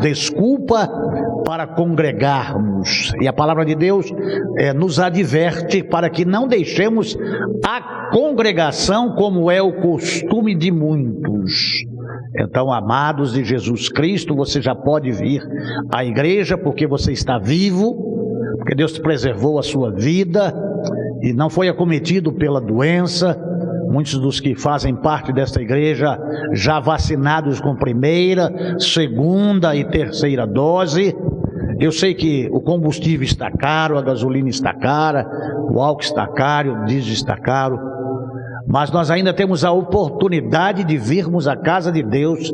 Desculpa para congregarmos, e a palavra de Deus nos adverte para que não deixemos a congregação como é o costume de muitos. Então, amados de Jesus Cristo, você já pode vir à igreja porque você está vivo, porque Deus preservou a sua vida e não foi acometido pela doença. Muitos dos que fazem parte desta igreja já vacinados com primeira, segunda e terceira dose. Eu sei que o combustível está caro, a gasolina está cara, o álcool está caro, o diesel está caro, mas nós ainda temos a oportunidade de virmos à casa de Deus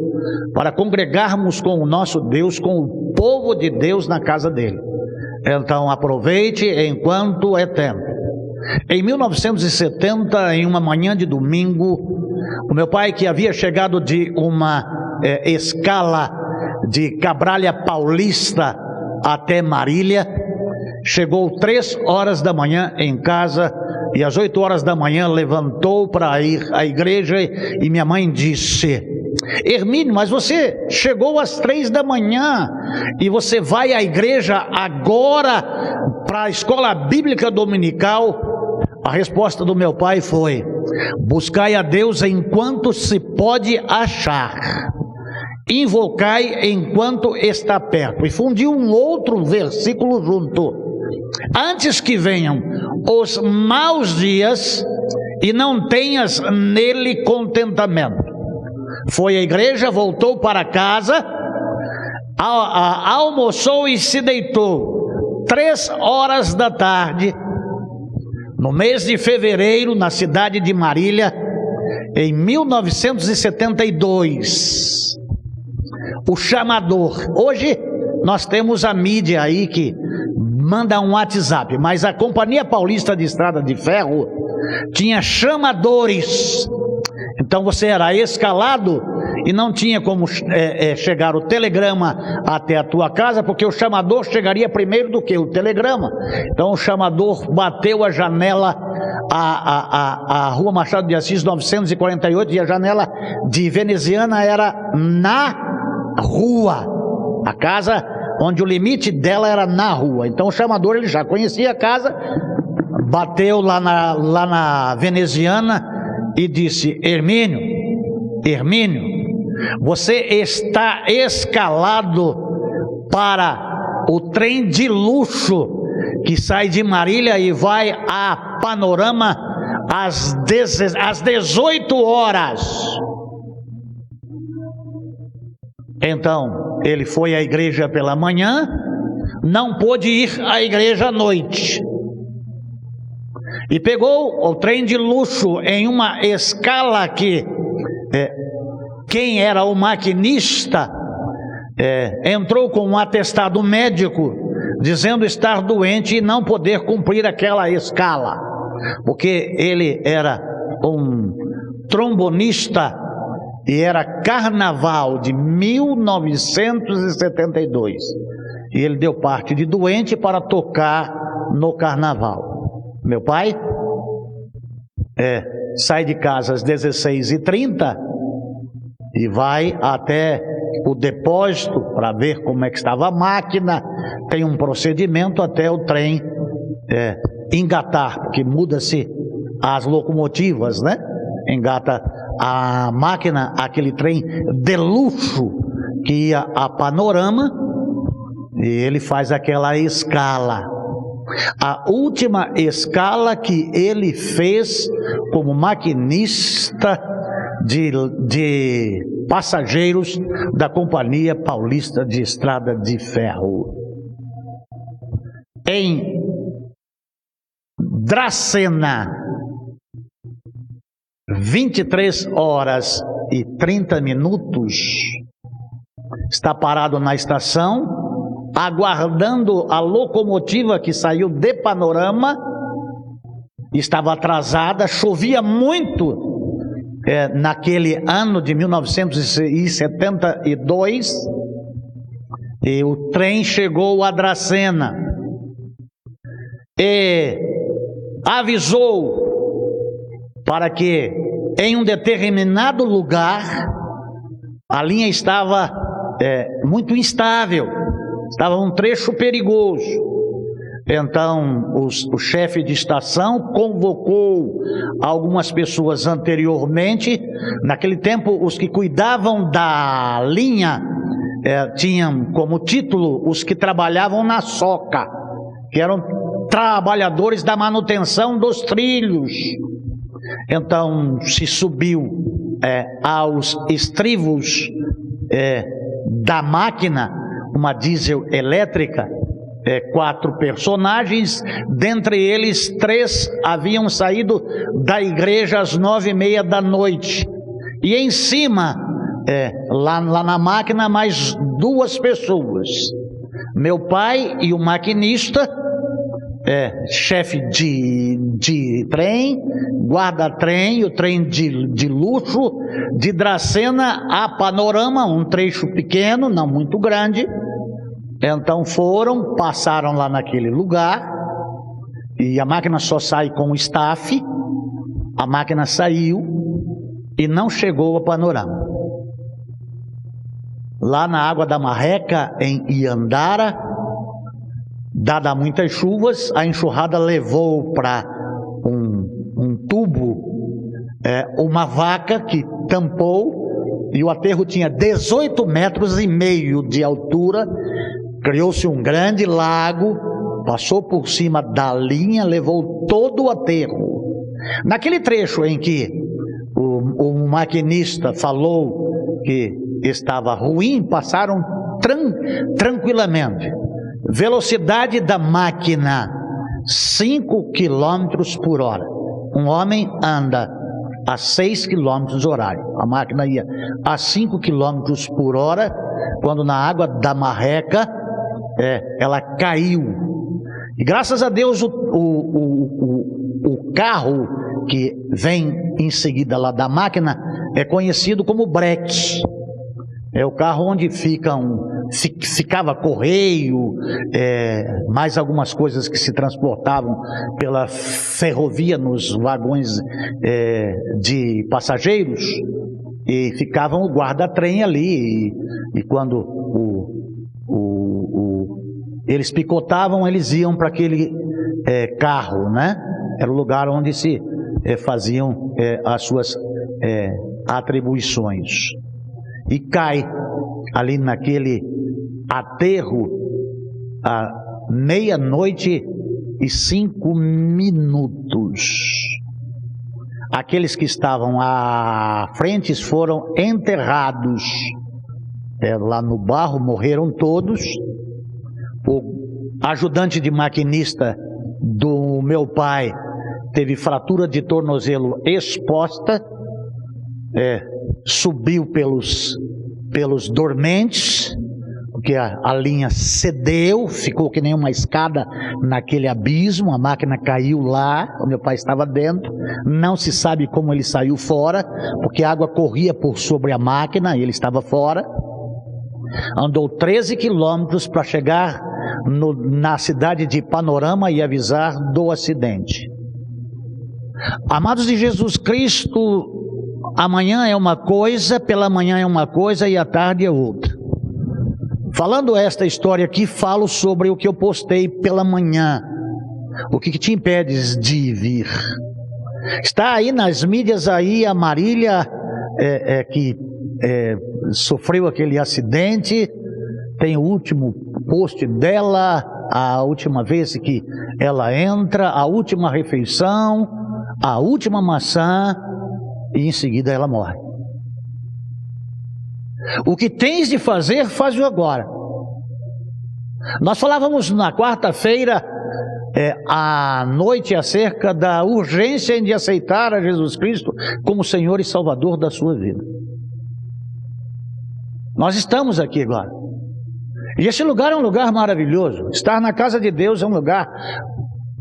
para congregarmos com o nosso Deus, com o povo de Deus na casa dele. Então aproveite enquanto é tempo. Em 1970, em uma manhã de domingo, o meu pai, que havia chegado de uma escala de Cabralha Paulista até Marília, chegou 3 horas da manhã em casa e às 8 horas da manhã levantou para ir à igreja e minha mãe disse: Hermínio, mas você chegou às 3 da manhã e você vai à igreja agora para a escola bíblica dominical? A resposta do meu pai foi: buscai a Deus enquanto se pode achar, invocai enquanto está perto. E fundiu um outro versículo junto: antes que venham os maus dias e não tenhas nele contentamento. Foi à igreja, voltou para casa, almoçou e se deitou. 3 horas da tarde, no mês de fevereiro, na cidade de Marília, em 1972, o chamador. Hoje nós temos a mídia aí que manda um WhatsApp, mas a Companhia Paulista de Estrada de Ferro tinha chamadores. Então você era escalado e não tinha como chegar o telegrama até a tua casa, porque o chamador chegaria primeiro do que o telegrama. Então o chamador bateu a janela, a Rua Machado de Assis 948, e a janela de Veneziana era na rua, a casa onde o limite dela era na rua. Então o chamador, ele já conhecia a casa, bateu lá na Veneziana e disse: Hermínio, você está escalado para o trem de luxo que sai de Marília e vai a Panorama às 18 horas. Então, ele foi à igreja pela manhã, não pôde ir à igreja à noite, e pegou o trem de luxo em uma escala que quem era o maquinista entrou com um atestado médico dizendo estar doente e não poder cumprir aquela escala, porque ele era um trombonista e era carnaval de 1972, e ele deu parte de doente para tocar no carnaval. Meu pai sai de casa às 16h30 e vai até o depósito para ver como é que estava a máquina. Tem um procedimento até o trem engatar, porque muda-se as locomotivas, né? Engata a máquina, aquele trem de luxo que ia a Panorama, e ele faz aquela escala. A última escala que ele fez como maquinista de passageiros da Companhia Paulista de Estrada de Ferro. Em Dracena, 23 horas e 30 minutos, está parado na estação, aguardando a locomotiva que saiu de Panorama. Estava atrasada, chovia muito naquele ano de 1972, e o trem chegou a Dracena e avisou para que em um determinado lugar a linha estava muito instável, estava um trecho perigoso. Então o chefe de estação convocou algumas pessoas anteriormente. Naquele tempo, os que cuidavam da linha tinham como título os que trabalhavam na soca, que eram trabalhadores da manutenção dos trilhos. Então se subiu aos estribos da máquina, uma diesel elétrica, 4 personagens, dentre eles 3 haviam saído da igreja às 9:30 da noite, e em cima, lá na máquina, mais 2 pessoas, meu pai e o maquinista, chefe de trem, guarda-trem, o trem de luxo, de Dracena a Panorama, um trecho pequeno, não muito grande. Então passaram lá naquele lugar, e a máquina só sai com o staff. A máquina saiu e não chegou a Panorama. Lá na Água da Marreca, em Iandara, dada muitas chuvas, a enxurrada levou para um tubo uma vaca que tampou, e o aterro tinha 18,5 metros de altura. Criou-se um grande lago, passou por cima da linha, levou todo o aterro. Naquele trecho em que o maquinista falou que estava ruim, passaram tranquilamente. Velocidade da máquina, 5 km por hora. Um homem anda a 6 km horário. A máquina ia a 5 km por hora, quando na Água da Marreca, ela caiu. E graças a Deus o carro que vem em seguida lá da máquina é conhecido como breque. É o carro onde ficava correio, mais algumas coisas que se transportavam pela ferrovia nos vagões de passageiros, e ficavam o guarda-trem ali, e quando eles picotavam, eles iam para aquele carro, né? Era o lugar onde se faziam as suas atribuições. E cai ali naquele aterro à 00:05. Aqueles que estavam à frente foram enterrados lá no barro, morreram todos. O ajudante de maquinista do meu pai teve fratura de tornozelo exposta, subiu pelos dormentes, porque a linha cedeu, ficou que nem uma escada naquele abismo. A máquina caiu lá, o meu pai estava dentro, não se sabe como ele saiu fora, porque a água corria por sobre a máquina e ele estava fora. Andou 13 quilômetros para chegar na cidade de Panorama e avisar do acidente. Amados de Jesus Cristo, amanhã é uma coisa, pela manhã é uma coisa e à tarde é outra. Falando esta história aqui, falo sobre o que eu postei pela manhã. O que te impede de vir? Está aí nas mídias aí a Marília, que sofreu aquele acidente. Tem o último post dela, a última vez que ela entra, a última refeição, a última maçã, e em seguida ela morre. O que tens de fazer, faz-o agora. Nós falávamos na quarta-feira, à noite, acerca da urgência de aceitar a Jesus Cristo como Senhor e Salvador da sua vida. Nós estamos aqui agora. E esse lugar é um lugar maravilhoso. Estar na casa de Deus é um lugar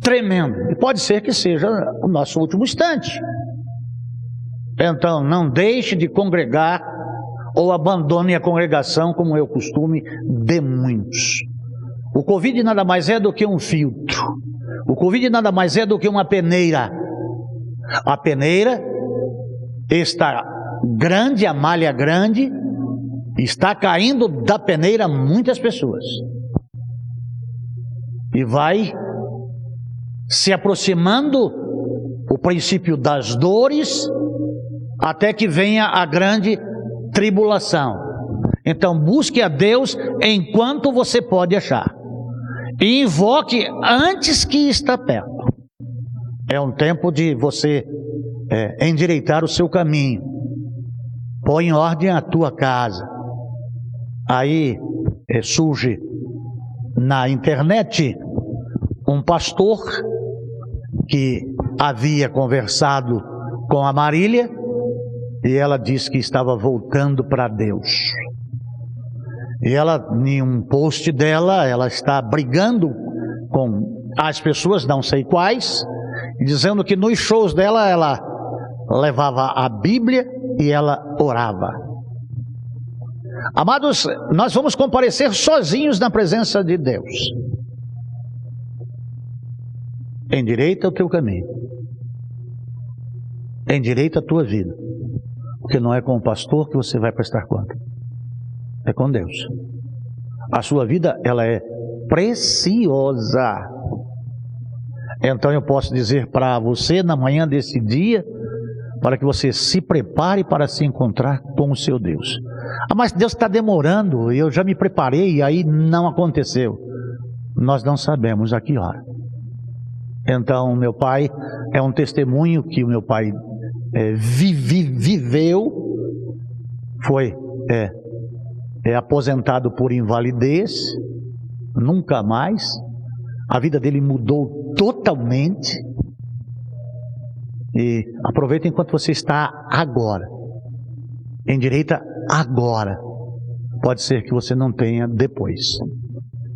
tremendo. E pode ser que seja o nosso último instante. Então, não deixe de congregar ou abandone a congregação, como é o costume de muitos. O Covid nada mais é do que um filtro. O Covid nada mais é do que uma peneira. A peneira está grande, a malha grande, está caindo da peneira muitas pessoas. E vai se aproximando o princípio das dores, até que venha a grande tribulação. Então busque a Deus enquanto você pode achar. E invoque antes que está perto. É um tempo de você endireitar o seu caminho. Põe em ordem a tua casa. Aí surge na internet um pastor que havia conversado com a Marília e ela disse que estava voltando para Deus. E ela, em um post dela, ela está brigando com as pessoas, não sei quais, dizendo que nos shows dela, ela levava a Bíblia e ela orava. Amados, nós vamos comparecer sozinhos na presença de Deus. Endireita o teu caminho. Endireita a tua vida. Porque não é com o pastor que você vai prestar conta. É com Deus. A sua vida, ela é preciosa. Então eu posso dizer para você, na manhã desse dia, para que você se prepare para se encontrar com o seu Deus. Ah, mas Deus está demorando, eu já me preparei e aí não aconteceu. Nós não sabemos a que hora. Então, meu pai é um testemunho que o meu pai viveu, foi aposentado por invalidez, nunca mais, a vida dele mudou totalmente. E aproveita enquanto você está agora, endireita agora, pode ser que você não tenha depois.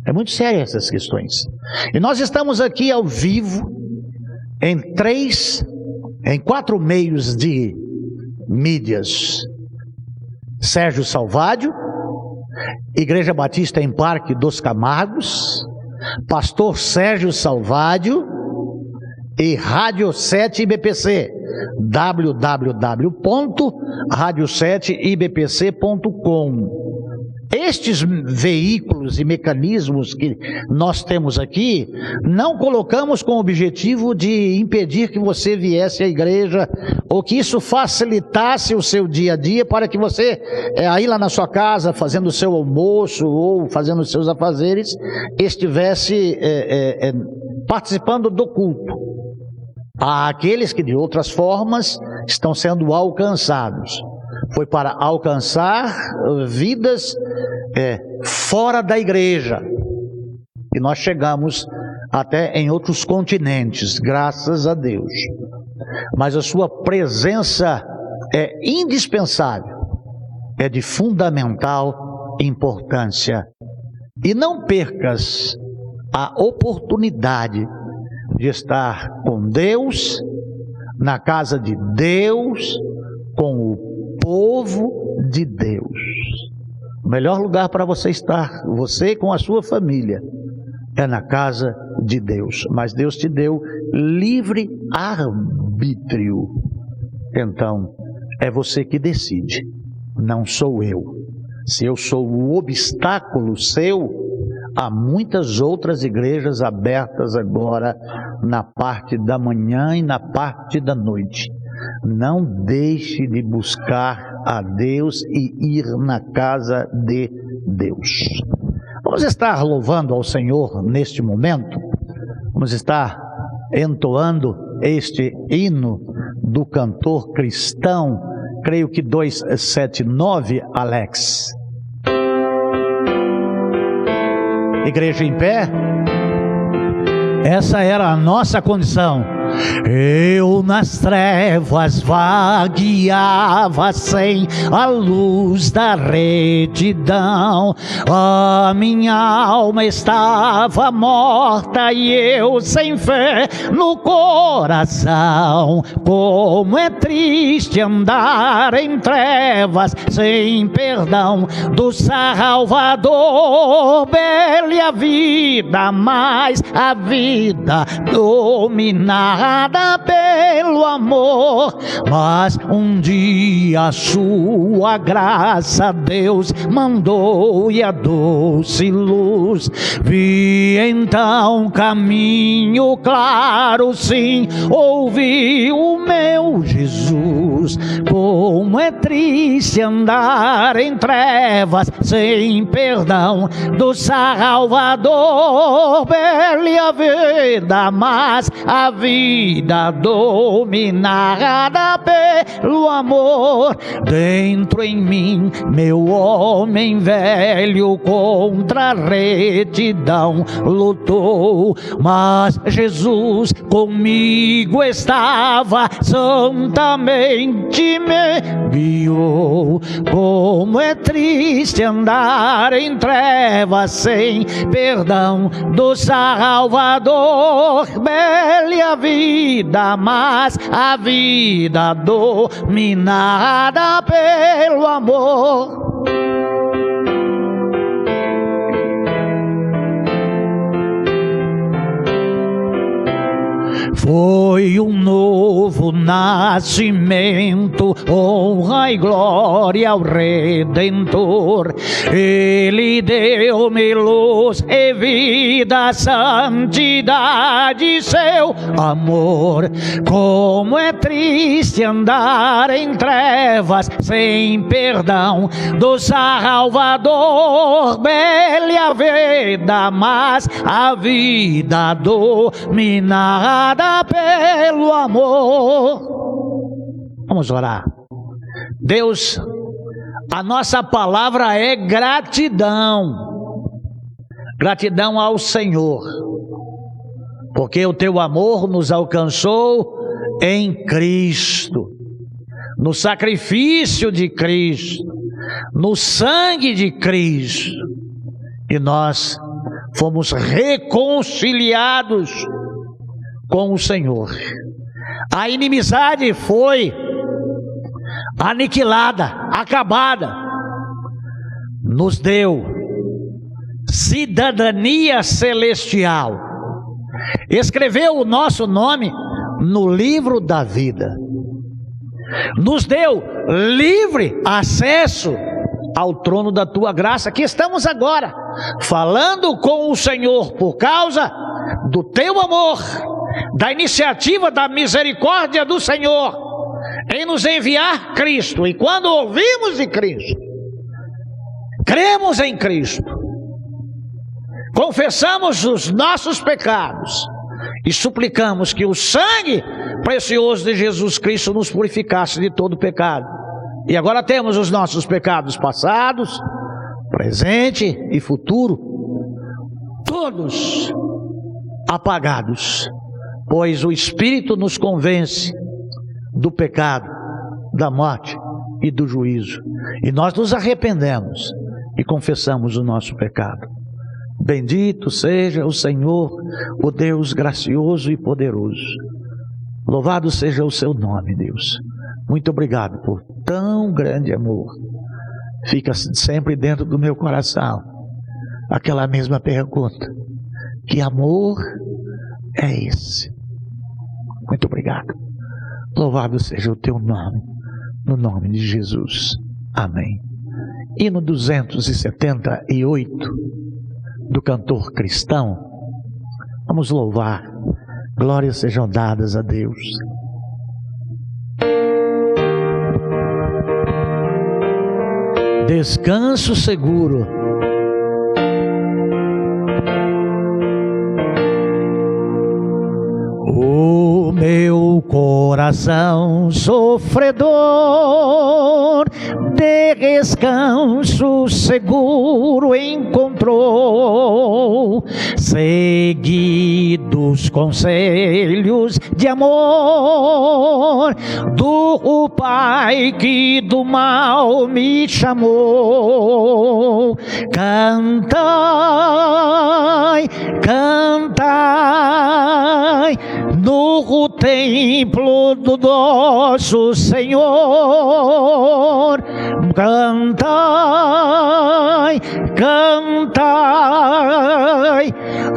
É muito sério essas questões. E nós estamos aqui ao vivo em 4 meios de mídias: Sérgio Salvádio, Igreja Batista em Parque dos Camargos, Pastor Sérgio Salvádio e Rádio 7 IBPC, www.radio7ibpc.com. Estes veículos e mecanismos que nós temos aqui, não colocamos com o objetivo de impedir que você viesse à igreja, ou que isso facilitasse o seu dia a dia, para que você, aí lá na sua casa, fazendo o seu almoço, ou fazendo os seus afazeres, estivesse participando do culto. Há aqueles que de outras formas estão sendo alcançados. Foi para alcançar vidas fora da igreja. E nós chegamos até em outros continentes, graças a Deus. Mas a sua presença é indispensável, é de fundamental importância. E não percas a oportunidade de estar com Deus, na casa de Deus, com o povo de Deus. O melhor lugar para você estar, você com a sua família, é na casa de Deus. Mas Deus te deu livre arbítrio. Então, é você que decide, não sou eu. Se eu sou o obstáculo seu, há muitas outras igrejas abertas agora, na parte da manhã e na parte da noite. Não deixe de buscar a Deus e ir na casa de Deus. Vamos estar louvando ao Senhor neste momento. Vamos estar entoando este hino do cantor cristão, creio que 279, Alex. Igreja em pé. Essa era a nossa condição. Eu nas trevas vagueava sem a luz da retidão. A minha alma estava morta e eu sem fé no coração. Como é triste andar em trevas sem perdão do Salvador. Bela a vida, mas a vida dominada pelo amor. Mas um dia a sua graça Deus mandou e a doce luz. Vi então caminho claro, sim, ouvi o meu Jesus. Como é triste andar em trevas sem perdão do Salvador. Bela a vida, mas a vida dominada pelo amor. Dentro em mim, meu homem velho contra a retidão lutou, mas Jesus comigo estava, santamente me guiou. Como é triste andar em trevas sem perdão do Salvador. Bela a vida, mas a vida dominada pelo amor. Foi um novo nascimento, honra e glória ao Redentor. Ele deu-me luz e vida, santidade, seu amor. Como é triste andar em trevas sem perdão do Salvador. Bela a vida, mas a vida dominada pelo amor. Vamos orar. Deus, a nossa palavra é gratidão. Gratidão ao Senhor, porque o teu amor nos alcançou em Cristo, no sacrifício de Cristo, no sangue de Cristo, e nós fomos reconciliados com o Senhor. A inimizade foi aniquilada, acabada. Nos deu cidadania celestial. Escreveu o nosso nome no livro da vida. Nos deu livre acesso ao trono da tua graça. Aqui estamos agora, falando com o Senhor por causa do teu amor, da iniciativa, da misericórdia do Senhor em nos enviar Cristo. E quando ouvimos de Cristo, cremos em Cristo, confessamos os nossos pecados e suplicamos que o sangue precioso de Jesus Cristo nos purificasse de todo pecado. E agora temos os nossos pecados passados, presente e futuro, todos apagados, pois o Espírito nos convence do pecado, da morte e do juízo. E nós nos arrependemos e confessamos o nosso pecado. Bendito seja o Senhor, o Deus gracioso e poderoso. Louvado seja o seu nome, Deus. Muito obrigado por tão grande amor. Fica sempre dentro do meu coração aquela mesma pergunta: que amor é esse? Muito obrigado. Louvado seja o teu nome, no nome de Jesus. Amém. Hino 278 do cantor cristão. Vamos louvar. Glórias sejam dadas a Deus. Descanso seguro meu coração sofredor descanso seguro encontrou, seguidos conselhos de amor do Pai que do mal me chamou. Cantai, cantai no templo do nosso Senhor. Cantai, cantai,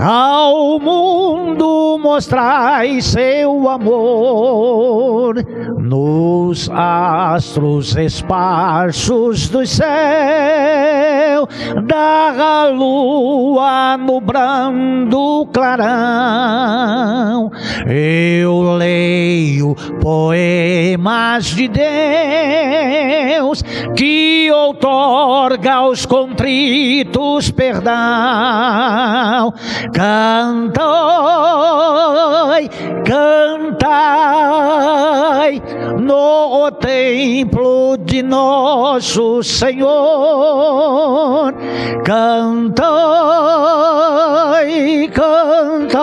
ao mundo mostrai seu amor. Nos astros esparsos do céu, da lua no brando clarão, eu leio poemas de Deus que outorga aos contritos perdão. Cantai, cantai no templo de nosso Senhor. Cantai, cantai,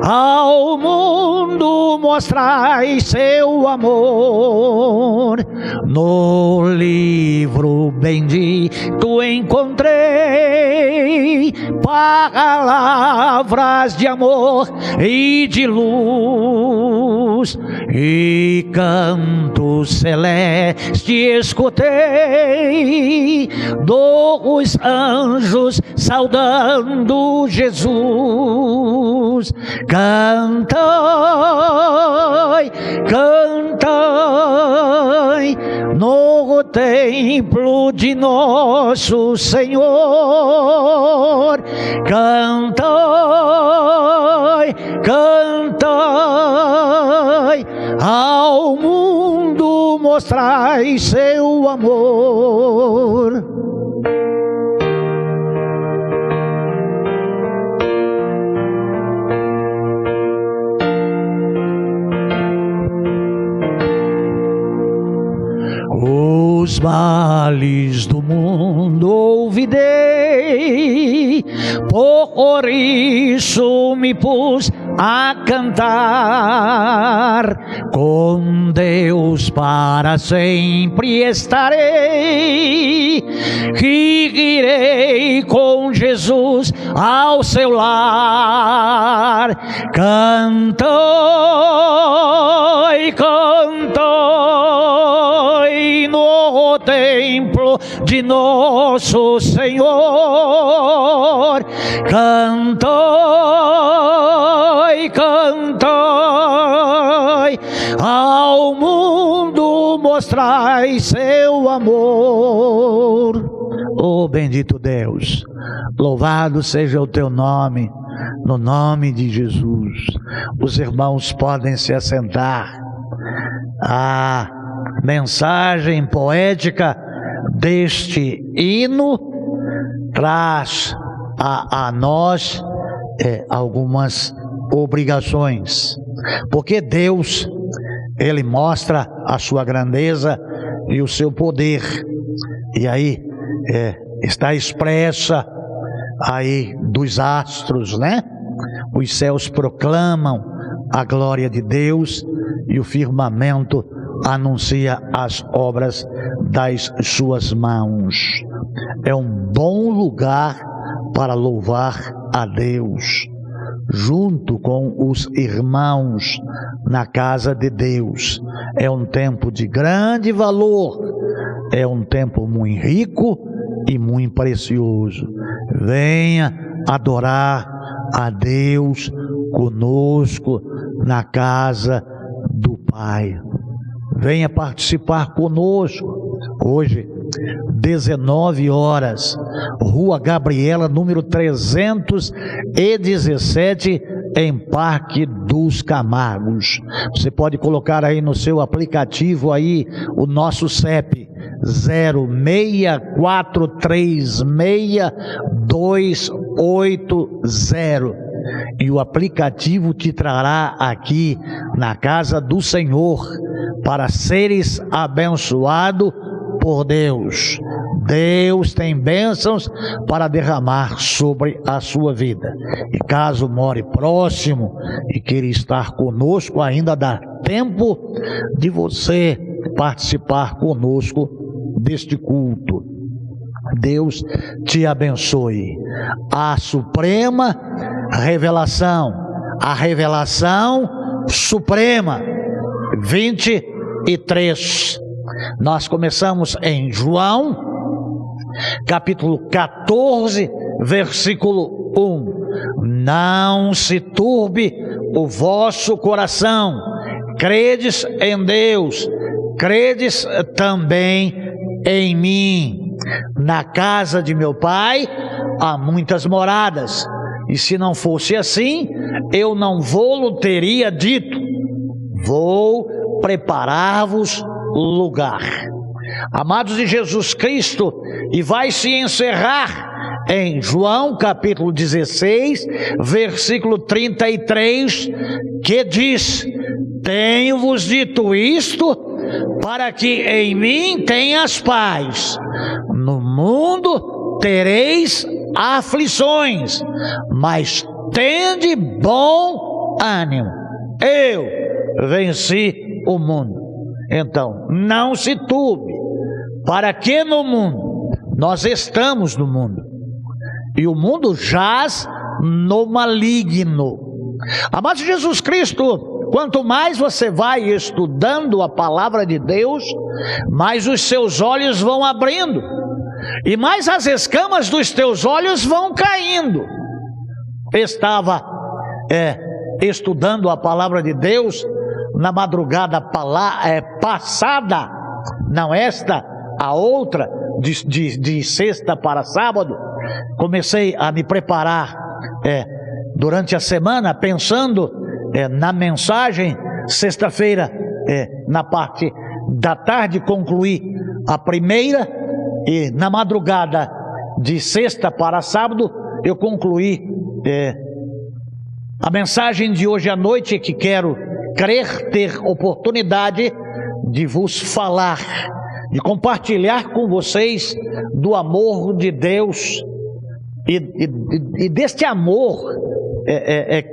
ao mundo mostrai seu amor. No livro bendito encontrei palavras de amor e de luz, e canto celeste escutei dos anjos saudando Jesus. Cantai, cantai no templo de nosso Senhor. Cantai, cantai, ao mundo mostrai seu amor. Os males do mundo ouvidei, por isso me pus a cantar. Com Deus para sempre estarei, irei com Jesus ao seu lar. Cantai, cantai no templo de nosso Senhor. Cantai, cantai, ao mundo mostrai seu amor. Oh bendito Deus, louvado seja o teu nome, no nome de Jesus. Os irmãos podem se assentar. A mensagem poética deste hino traz a nós algumas obrigações, porque Deus, Ele mostra a sua grandeza e o seu poder, e aí está expressa aí dos astros, né? Os céus proclamam a glória de Deus e o firmamento anuncia as obras das suas mãos. É um bom lugar para louvar a Deus, junto com os irmãos na casa de Deus. É um tempo de grande valor, é um tempo muito rico e muito precioso. Venha adorar a Deus conosco na casa do Pai. Venha participar conosco. Hoje, 19 horas, Rua Gabriela, número 317, em Parque dos Camargos. Você pode colocar aí no seu aplicativo aí o nosso CEP 06436-280. e o aplicativo te trará aqui na casa do Senhor para seres abençoado por Deus. Deus tem bênçãos para derramar sobre a sua vida. E caso more próximo e queira estar conosco, ainda dá tempo de você participar conosco deste culto. Deus te abençoe. A suprema revelação, a revelação suprema, 23. Nós começamos em João, capítulo 14, versículo 1. Não se turbe o vosso coração. Credes em Deus, credes também em mim. Na casa de meu Pai há muitas moradas, e se não fosse assim, eu não vou-lo teria dito. Vou preparar-vos lugar. Amados de Jesus Cristo, e vai se encerrar em João capítulo 16, versículo 33, que diz: tenho-vos dito isto, para que em mim tenhas paz. No mundo tereis aflições, mas tende bom ânimo. Eu venci o mundo. Então, não se turbe. Para que no mundo? Nós estamos no mundo, e o mundo jaz no maligno. Amado Jesus Cristo, quanto mais você vai estudando a palavra de Deus, mais os seus olhos vão abrindo, e mais as escamas dos teus olhos vão caindo. Estava estudando a palavra de Deus na madrugada passada, não esta, a outra, de sexta para sábado. Comecei a me preparar durante a semana, pensando na mensagem. Sexta-feira, na parte da tarde, concluí a primeira, e na madrugada de sexta para sábado eu concluí a mensagem de hoje à noite, que quero crer ter oportunidade de vos falar, de compartilhar com vocês do amor de Deus e deste amor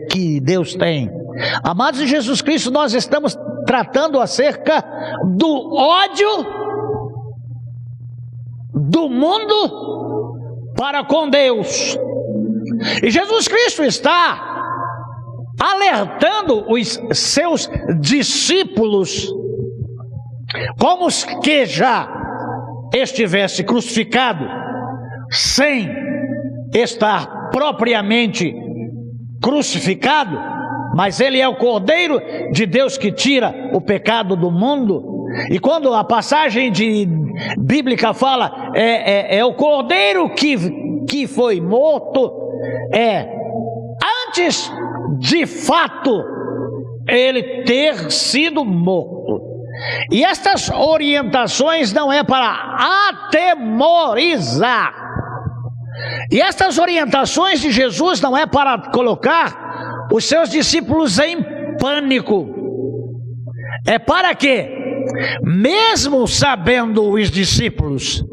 que Deus tem. Amados de Jesus Cristo, nós estamos tratando acerca do ódio do mundo para com Deus. E Jesus Cristo está alertando os seus discípulos, como que já estivesse crucificado, sem estar propriamente crucificado, mas ele é o Cordeiro de Deus que tira o pecado do mundo. E quando a passagem bíblica fala é o Cordeiro que foi morto, antes de fato ele ter sido morto. E estas orientações não é para atemorizar. E estas orientações de Jesus não é para colocar os seus discípulos em pânico. É para que, mesmo sabendo os discípulos,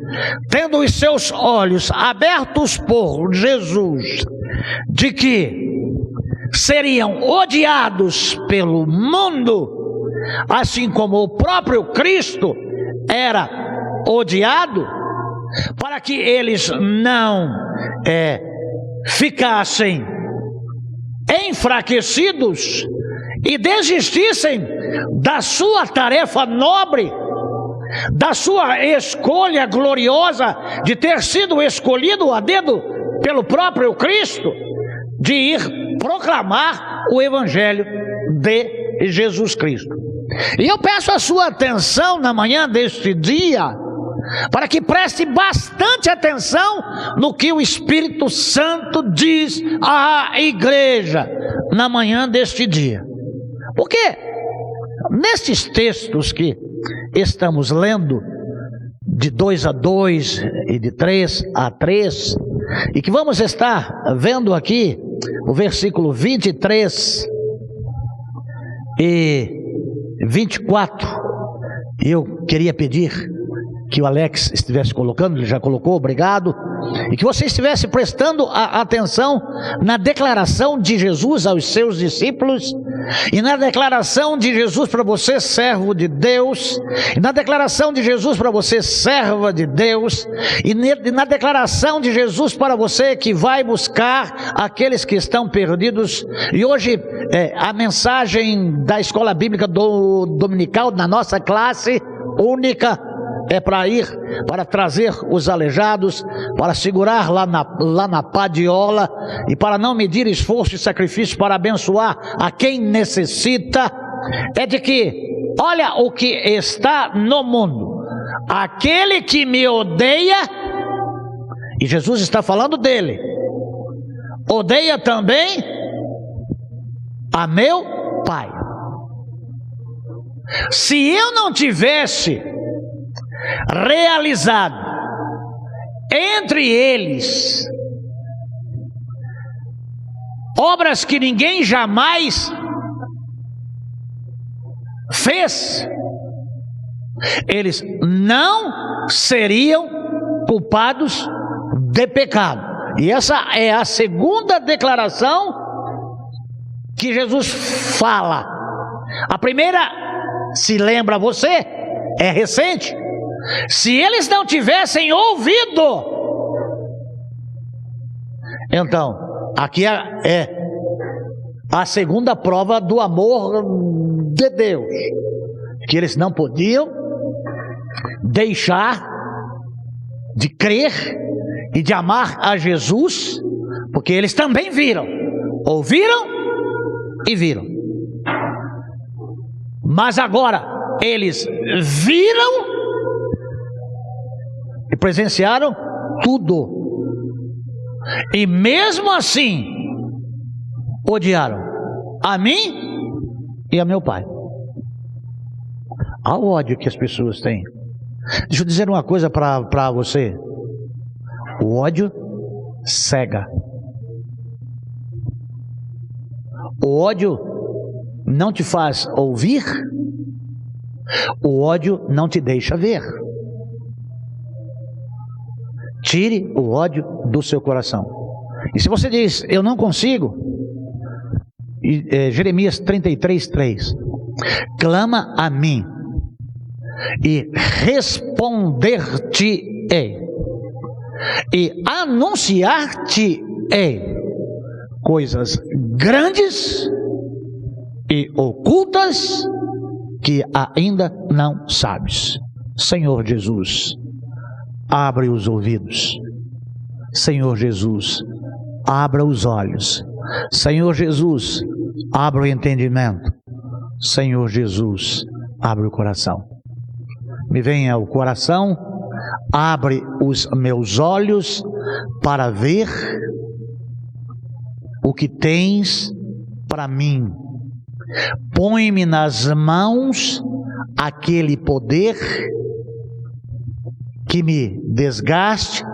tendo os seus olhos abertos por Jesus, de que seriam odiados pelo mundo, assim como o próprio Cristo era odiado, para que eles não ficassem enfraquecidos e desistissem da sua tarefa nobre, da sua escolha gloriosa de ter sido escolhido a dedo pelo próprio Cristo, de ir proclamar o Evangelho de Jesus Cristo. E eu peço a sua atenção na manhã deste dia, para que preste bastante atenção no que o Espírito Santo diz à igreja na manhã deste dia. Porque nestes textos que estamos lendo, de 2 a 2 e de 3 a 3, e que vamos estar vendo aqui o versículo 23 e 24. Eu queria pedir que o Alex estivesse colocando, ele já colocou, obrigado, e que você estivesse prestando atenção na declaração de Jesus aos seus discípulos, e na declaração de Jesus para você, servo de Deus, e na declaração de Jesus para você, serva de Deus, e na declaração de Jesus para você que vai buscar aqueles que estão perdidos. E hoje a mensagem da escola bíblica dominical, na nossa classe única, é para ir, para trazer os aleijados, para segurar lá na padiola, e para não medir esforço e sacrifício para abençoar a quem necessita. É de que, olha o que está no mundo: aquele que me odeia, e Jesus está falando dele, odeia também a meu Pai. Se eu não tivesse realizado entre eles obras que ninguém jamais fez, eles não seriam culpados de pecado. E essa é a segunda declaração que Jesus fala. A primeira, se lembra você, é recente. Se eles não tivessem ouvido, então, aqui é a segunda prova do amor de Deus, que eles não podiam deixar de crer e de amar a Jesus, porque eles também viram, ouviram e viram. Mas agora eles viram e presenciaram tudo, e mesmo assim odiaram a mim e a meu Pai. Olha o ódio que as pessoas têm. Deixa eu dizer uma coisa para você: o ódio cega. O ódio não te faz ouvir, o ódio não te deixa ver. Tire o ódio do seu coração. E se você diz, eu não consigo, Jeremias 33:3, clama a mim e responder-te-ei e anunciar-te-ei coisas grandes e ocultas que ainda não sabes. Senhor Jesus, abre os ouvidos. Senhor Jesus, abra os olhos. Senhor Jesus, abra o entendimento. Senhor Jesus, abre o coração. Me venha ao coração, abre os meus olhos para ver o que tens para mim. Põe-me nas mãos aquele poder que me desgaste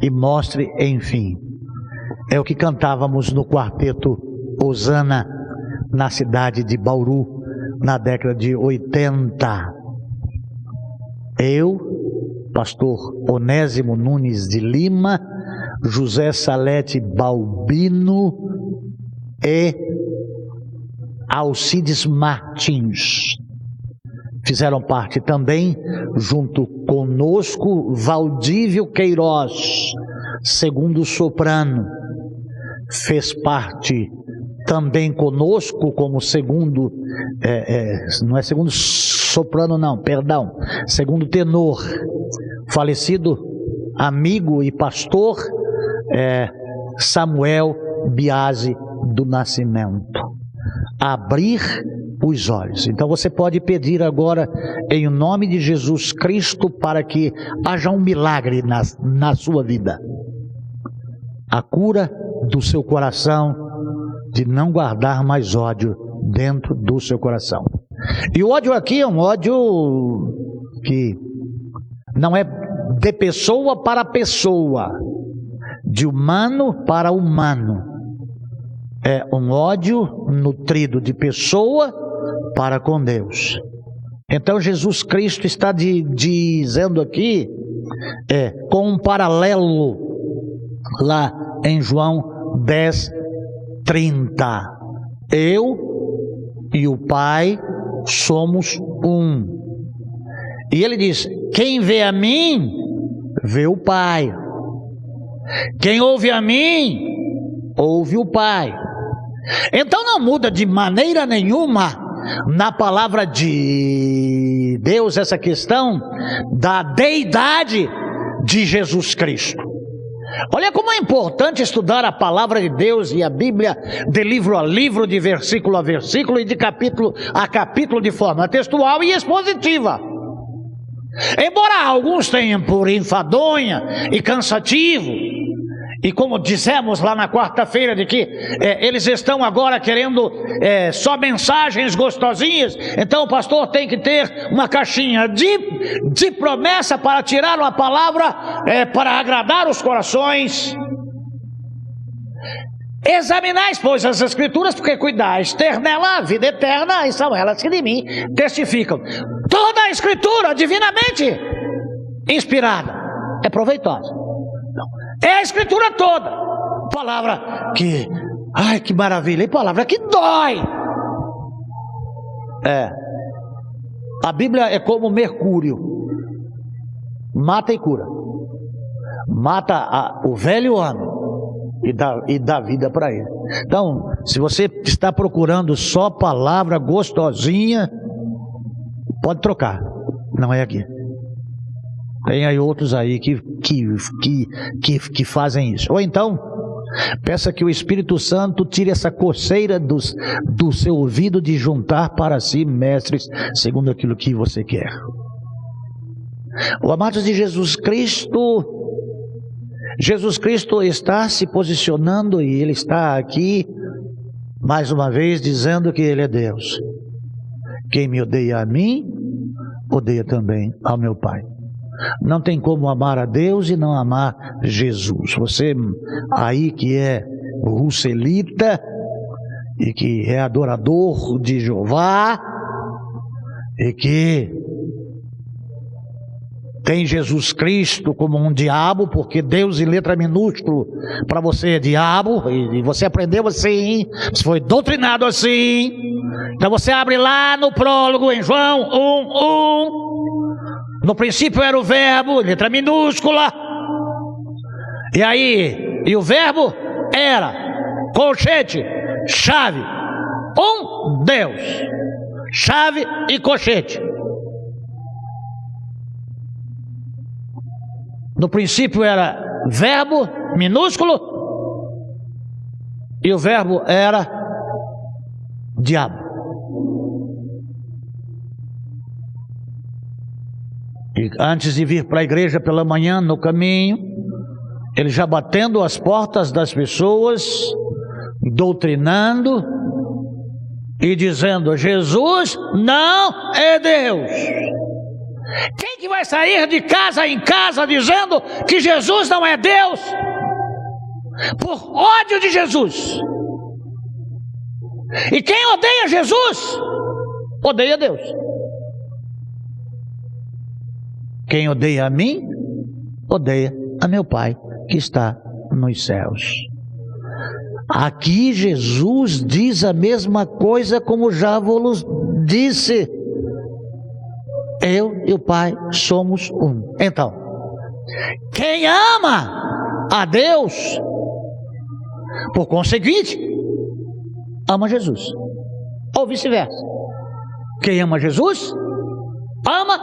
e mostre, enfim. É o que cantávamos no quarteto Osana, na cidade de Bauru, na década de 80. Eu, pastor Onésimo Nunes de Lima, José Salete Balbino e Alcides Martins. Fizeram parte também, junto conosco, Valdívio Queiroz, segundo soprano. Fez parte também conosco como segundo, não é segundo soprano não, perdão, segundo tenor, falecido amigo e pastor Samuel Biasi do Nascimento. Abrir os olhos. Então você pode pedir agora, em nome de Jesus Cristo, para que haja um milagre na sua vida. A cura do seu coração, de não guardar mais ódio dentro do seu coração. E o ódio aqui é um ódio que não é de pessoa para pessoa, de humano para humano. é um ódio nutrido de pessoa para com Deus. Então Jesus Cristo está dizendo aqui, com um paralelo lá em João 10:30. Eu e o Pai somos um. E ele diz: quem vê a mim, vê o Pai. Quem ouve a mim, ouve o Pai. Então não muda de maneira nenhuma na palavra de Deus essa questão da deidade de Jesus Cristo. Olha como é importante estudar a palavra de Deus e a Bíblia de livro a livro, de versículo a versículo e de capítulo a capítulo, de forma textual e expositiva. Embora alguns tenham por enfadonha e cansativo, e como dissemos lá na quarta-feira, de que eles estão agora querendo só mensagens gostosinhas, então o pastor tem que ter uma caixinha de promessa para tirar uma palavra para agradar os corações. Examinais, pois, as Escrituras, porque cuidais ter nela a vida eterna, e são elas que de mim testificam. Toda a Escritura, divinamente inspirada, é proveitosa. É a Escritura toda. Palavra que, ai que maravilha, e palavra que dói. A Bíblia é como mercúrio, mata e cura. Mata o velho homem e dá vida para ele. Então, se você está procurando só palavra gostosinha, pode trocar, não é aqui. Tem aí outros aí que fazem isso. Ou então, peça que o Espírito Santo tire essa coceira do seu ouvido de juntar para si mestres segundo aquilo que você quer. O amados de Jesus Cristo está se posicionando e Ele está aqui, mais uma vez, dizendo que Ele é Deus. Quem me odeia a mim, odeia também ao meu Pai. Não tem como amar a Deus e não amar Jesus. Você aí que é russelita e que é adorador de Jeová e que tem Jesus Cristo como um diabo, porque Deus em letra minúscula para você é diabo, e você aprendeu assim, você foi doutrinado assim. Então você abre lá no prólogo em João 1:1. No princípio era o verbo, letra minúscula. E o verbo era, colchete, chave, Deus. Chave e colchete. No princípio era verbo minúsculo e o verbo era diabo. E antes de vir para a igreja pela manhã, no caminho, ele já batendo as portas das pessoas, doutrinando e dizendo: Jesus não é Deus. Quem que vai sair de casa em casa dizendo que Jesus não é Deus? Por ódio de Jesus. E quem odeia Jesus, odeia Deus. Quem odeia a mim, odeia a meu Pai que está nos céus. Aqui Jesus diz a mesma coisa como já vos disse. Eu e o Pai somos um. Então, quem ama a Deus, por conseguinte, ama Jesus. Ou vice-versa. Quem ama Jesus, ama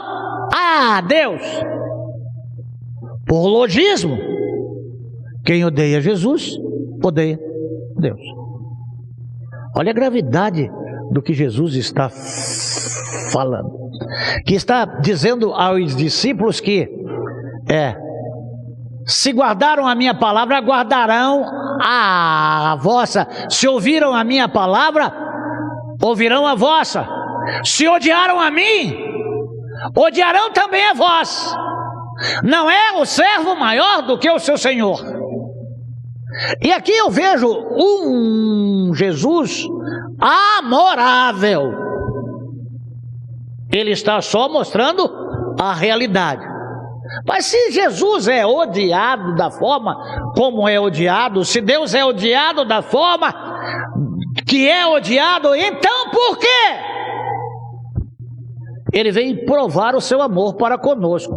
a Deus. Por logismo, quem odeia Jesus, odeia Deus. Olha a gravidade do que Jesus está falando. Que está dizendo aos discípulos que se guardaram a minha palavra, guardarão a vossa. Se ouviram a minha palavra, ouvirão a vossa. Se odiaram a mim, odiarão também a vós. Não é o servo maior do que o seu senhor. E aqui eu vejo um Jesus amorável. Ele está só mostrando a realidade. Mas se Jesus é odiado da forma como é odiado, se Deus é odiado da forma que é odiado, então por quê? Ele vem provar o seu amor para conosco,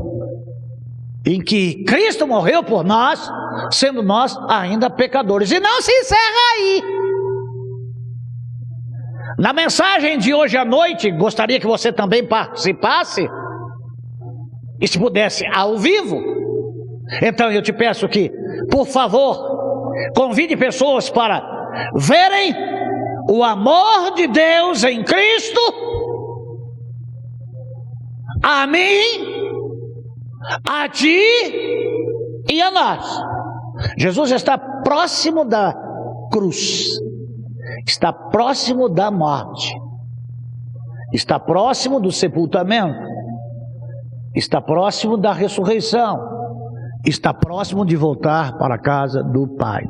em que Cristo morreu por nós, sendo nós ainda pecadores. E não se encerra aí. Na mensagem de hoje à noite, gostaria que você também participasse, e se pudesse ao vivo. Então eu te peço que, por favor, convide pessoas para verem o amor de Deus em Cristo a mim, a ti e a nós. Jesus está próximo da cruz, está próximo da morte, está próximo do sepultamento, está próximo da ressurreição, está próximo de voltar para a casa do Pai.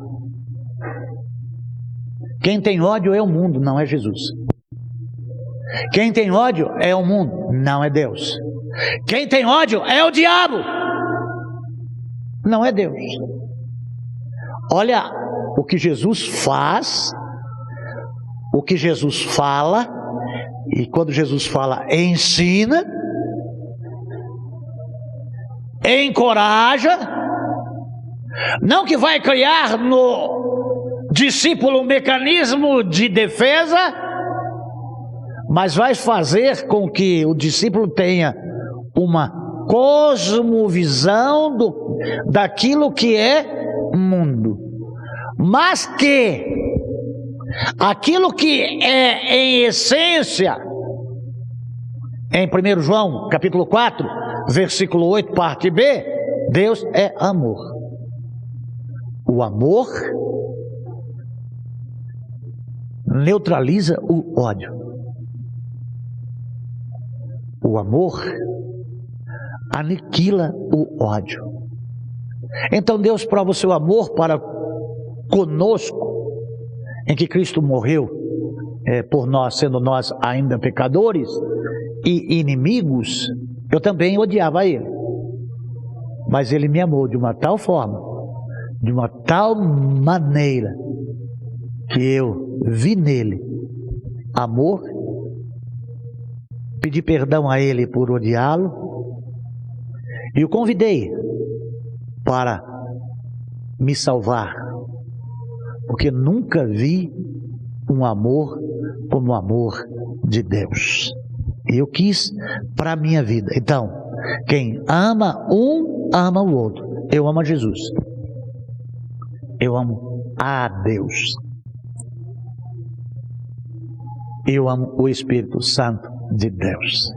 Quem tem ódio é o mundo, não é Jesus. Quem tem ódio é o mundo, não é Deus. Quem tem ódio é o diabo, não é Deus. Olha o que Jesus faz, o que Jesus fala, e quando Jesus fala, ensina, encoraja, não que vai criar no discípulo um mecanismo de defesa, mas vai fazer com que o discípulo tenha uma cosmovisão daquilo que é mundo, mas que aquilo que é em essência, em 1 João capítulo 4, versículo 8, parte B, Deus é amor. O amor neutraliza o ódio. O amor aniquila o ódio. Então Deus prova o seu amor para conosco, em que Cristo morreu por nós, sendo nós ainda pecadores e inimigos. Eu também odiava ele, mas ele me amou de uma tal forma, de uma tal maneira, que eu vi nele amor, pedi perdão a ele por odiá-lo e o convidei para me salvar, porque nunca vi um amor como o amor de Deus. E eu quis para a minha vida. Então, quem ama um, ama o outro. Eu amo a Jesus. Eu amo a Deus. Eu amo o Espírito Santo de Deus.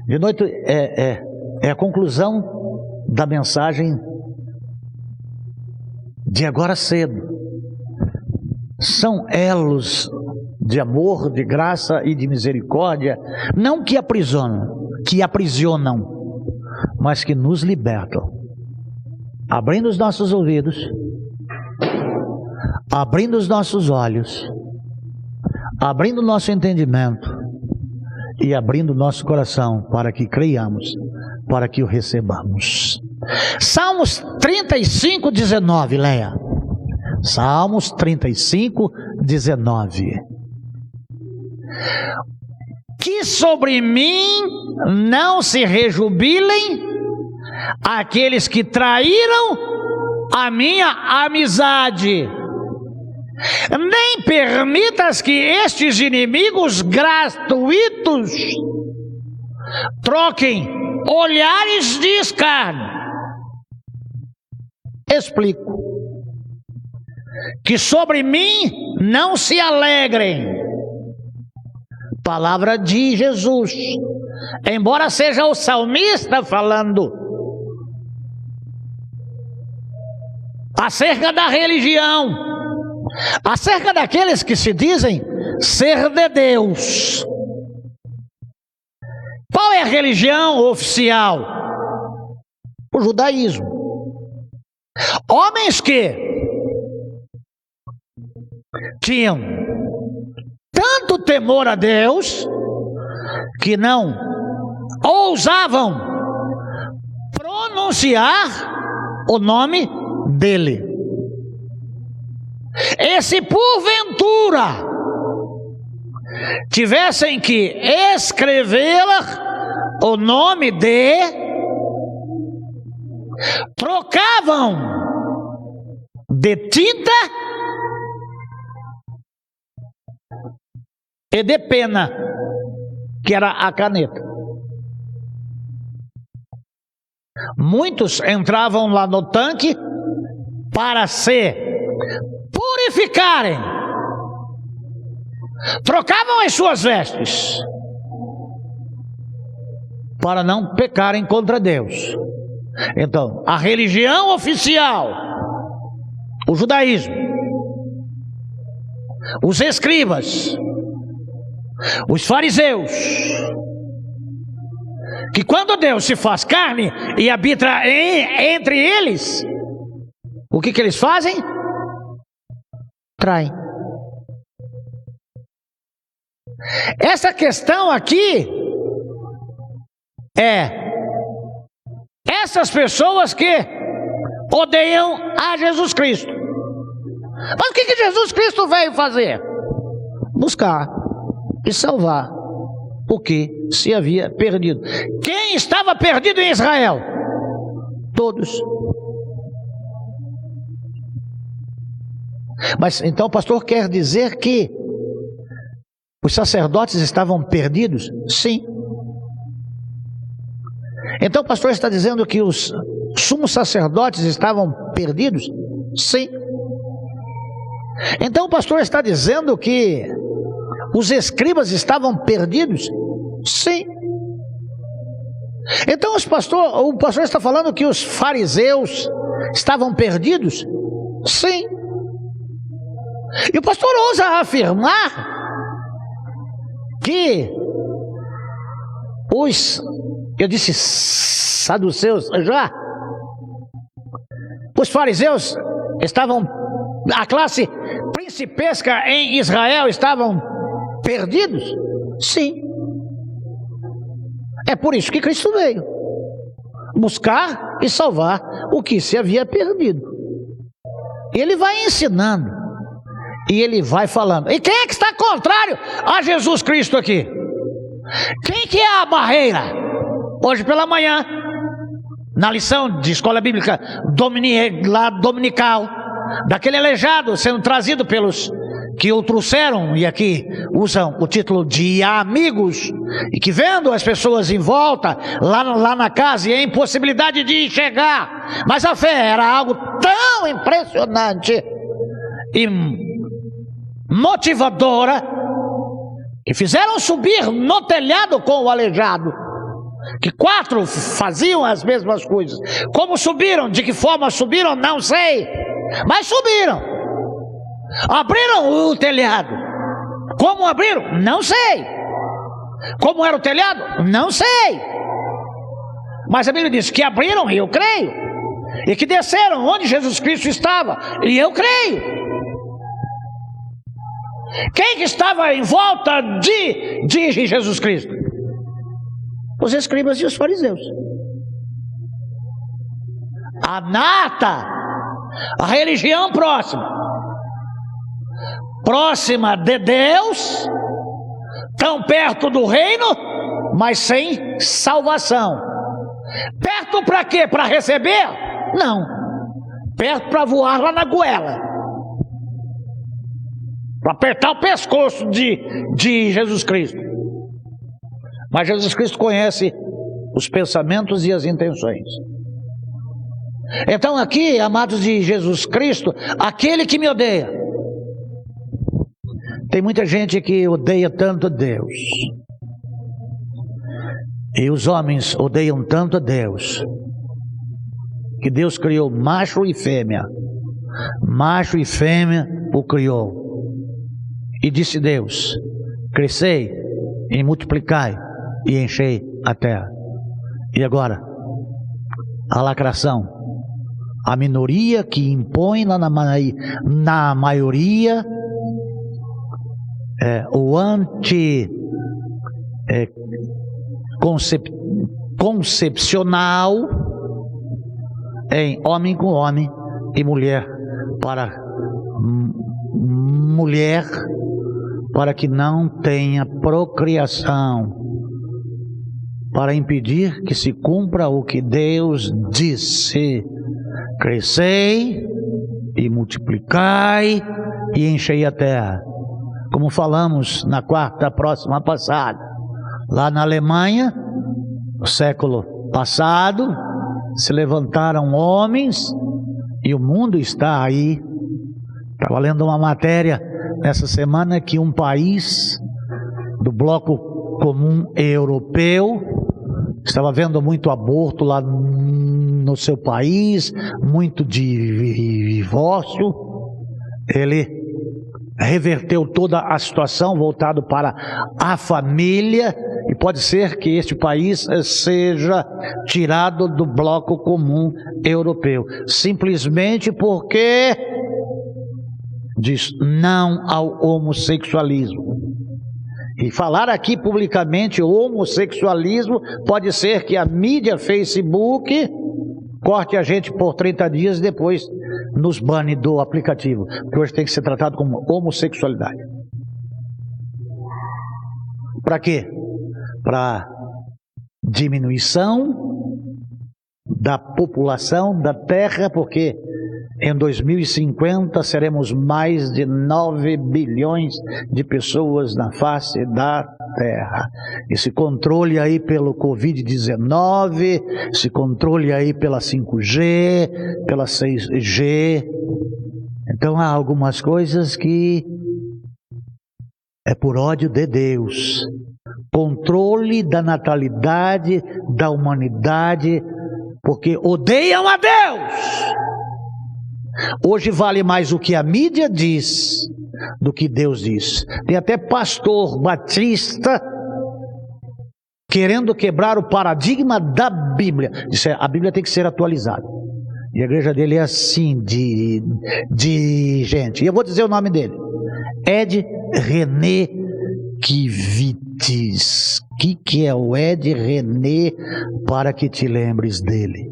De noite é a conclusão da mensagem de agora cedo. São elos de amor, de graça e de misericórdia, não que aprisionam, mas que nos libertam, abrindo os nossos ouvidos, abrindo os nossos olhos, abrindo o nosso entendimento e abrindo o nosso coração para que creiamos, para que o recebamos. Salmos 35, 19, leia. Salmos 35, 19. Que sobre mim não se rejubilem aqueles que traíram a minha amizade, nem permitas que estes inimigos gratuitos troquem olhares de escárnio. Explico. Que sobre mim não se alegrem. Palavra de Jesus. Embora seja o salmista falando acerca da religião, acerca daqueles que se dizem ser de Deus. Qual é a religião oficial? O judaísmo. Homens que tinham tanto temor a Deus que não ousavam pronunciar o nome dele. E se porventura tivessem que escrevê-la, o nome trocavam de tinta e de pena, que era a caneta. Muitos entravam lá no tanque para se purificarem, trocavam as suas vestes para não pecarem contra Deus. Então, a religião oficial, o judaísmo, os escribas, os fariseus, que quando Deus se faz carne e habita entre eles, o que eles fazem? Traem. Essa questão aqui é essas pessoas que odeiam a Jesus Cristo. Mas o que Jesus Cristo veio fazer? Buscar e salvar o que se havia perdido. Quem estava perdido em Israel? Todos. Mas então o pastor quer dizer que os sacerdotes estavam perdidos? Sim. Então o pastor está dizendo que os sumos sacerdotes estavam perdidos? Sim. Então o pastor está dizendo que os escribas estavam perdidos? Sim. Então o pastor está falando que os fariseus estavam perdidos? Sim. E o pastor ousa afirmar que eu disse saduceus já, os fariseus estavam, a classe principesca em Israel estavam perdidos? Sim. É por isso que Cristo veio buscar e salvar o que se havia perdido. Ele vai ensinando e ele vai falando. E quem é que está contrário a Jesus Cristo aqui? Quem que é a barreira? Hoje pela manhã, na lição de escola bíblica dominical, daquele aleijado sendo trazido pelos que o trouxeram, e aqui usam o título de amigos, e que vendo as pessoas em volta, lá na casa, e a impossibilidade de enxergar, mas a fé era algo tão impressionante e motivadora, que fizeram subir no telhado com o aleijado, que 4 faziam as mesmas coisas. Como subiram, de que forma subiram, não sei, mas subiram. Abriram o telhado. Como abriram? Não sei. Como era o telhado? Não sei. Mas a Bíblia diz que abriram, e eu creio. E que desceram onde Jesus Cristo estava, e eu creio. Quem que estava em volta de Jesus Cristo? Os escribas e os fariseus. A nata, a religião próxima de Deus, tão perto do reino, mas sem salvação. Perto para quê? Para receber? Não. Perto para voar lá na goela, para apertar o pescoço de Jesus Cristo. Mas Jesus Cristo conhece os pensamentos e as intenções. Então aqui, amados de Jesus Cristo, aquele que me odeia, tem muita gente que odeia tanto Deus, e os homens odeiam tanto Deus, que Deus criou macho e fêmea o criou, e disse Deus: crescei e multiplicai e enchei a terra. E agora, a lacração, A minoria que impõe lá na maioria, o concepcional em homem com homem e mulher para mulher, para que não tenha procriação, para impedir que se cumpra o que Deus disse: crescei e multiplicai e enchei a terra. Como falamos na quarta próxima passada, lá na Alemanha, no século passado, se levantaram homens e o mundo está aí. Estava lendo uma matéria nessa semana que um país do bloco comum europeu estava vendo muito aborto lá no seu país, muito divórcio. Ele reverteu toda a situação voltado para a família, e pode ser que este país seja tirado do bloco comum europeu, simplesmente porque diz não ao homossexualismo. E falar aqui publicamente homossexualismo, pode ser que a mídia Facebook corte a gente por 30 dias e depois nos bane do aplicativo, que hoje tem que ser tratado como homossexualidade. Para quê? Para diminuição da população da Terra, porque em 2050 seremos mais de 9 bilhões de pessoas na face da Terra. Esse controle aí pelo Covid-19, esse controle aí pela 5G, pela 6G. Então há algumas coisas que é por ódio de Deus. Controle da natalidade da humanidade, porque odeiam a Deus. Hoje vale mais o que a mídia diz do que Deus diz. Tem até pastor batista querendo quebrar o paradigma da Bíblia. Diz, a Bíblia tem que ser atualizada. E a igreja dele é assim, de gente. E eu vou dizer o nome dele. Ed René Kivites. O que é o Ed René, para que te lembres dele?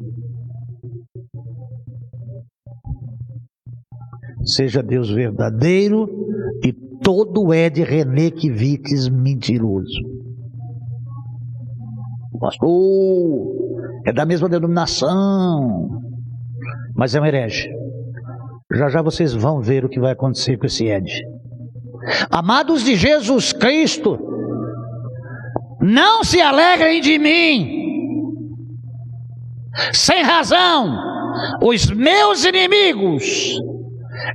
Seja Deus verdadeiro e todo Ed René Kivites mentiroso. Pastor, é da mesma denominação, mas é um herege. Já já vocês vão ver o que vai acontecer com esse Ed. Amados de Jesus Cristo, não se alegrem de mim. Sem razão, os meus inimigos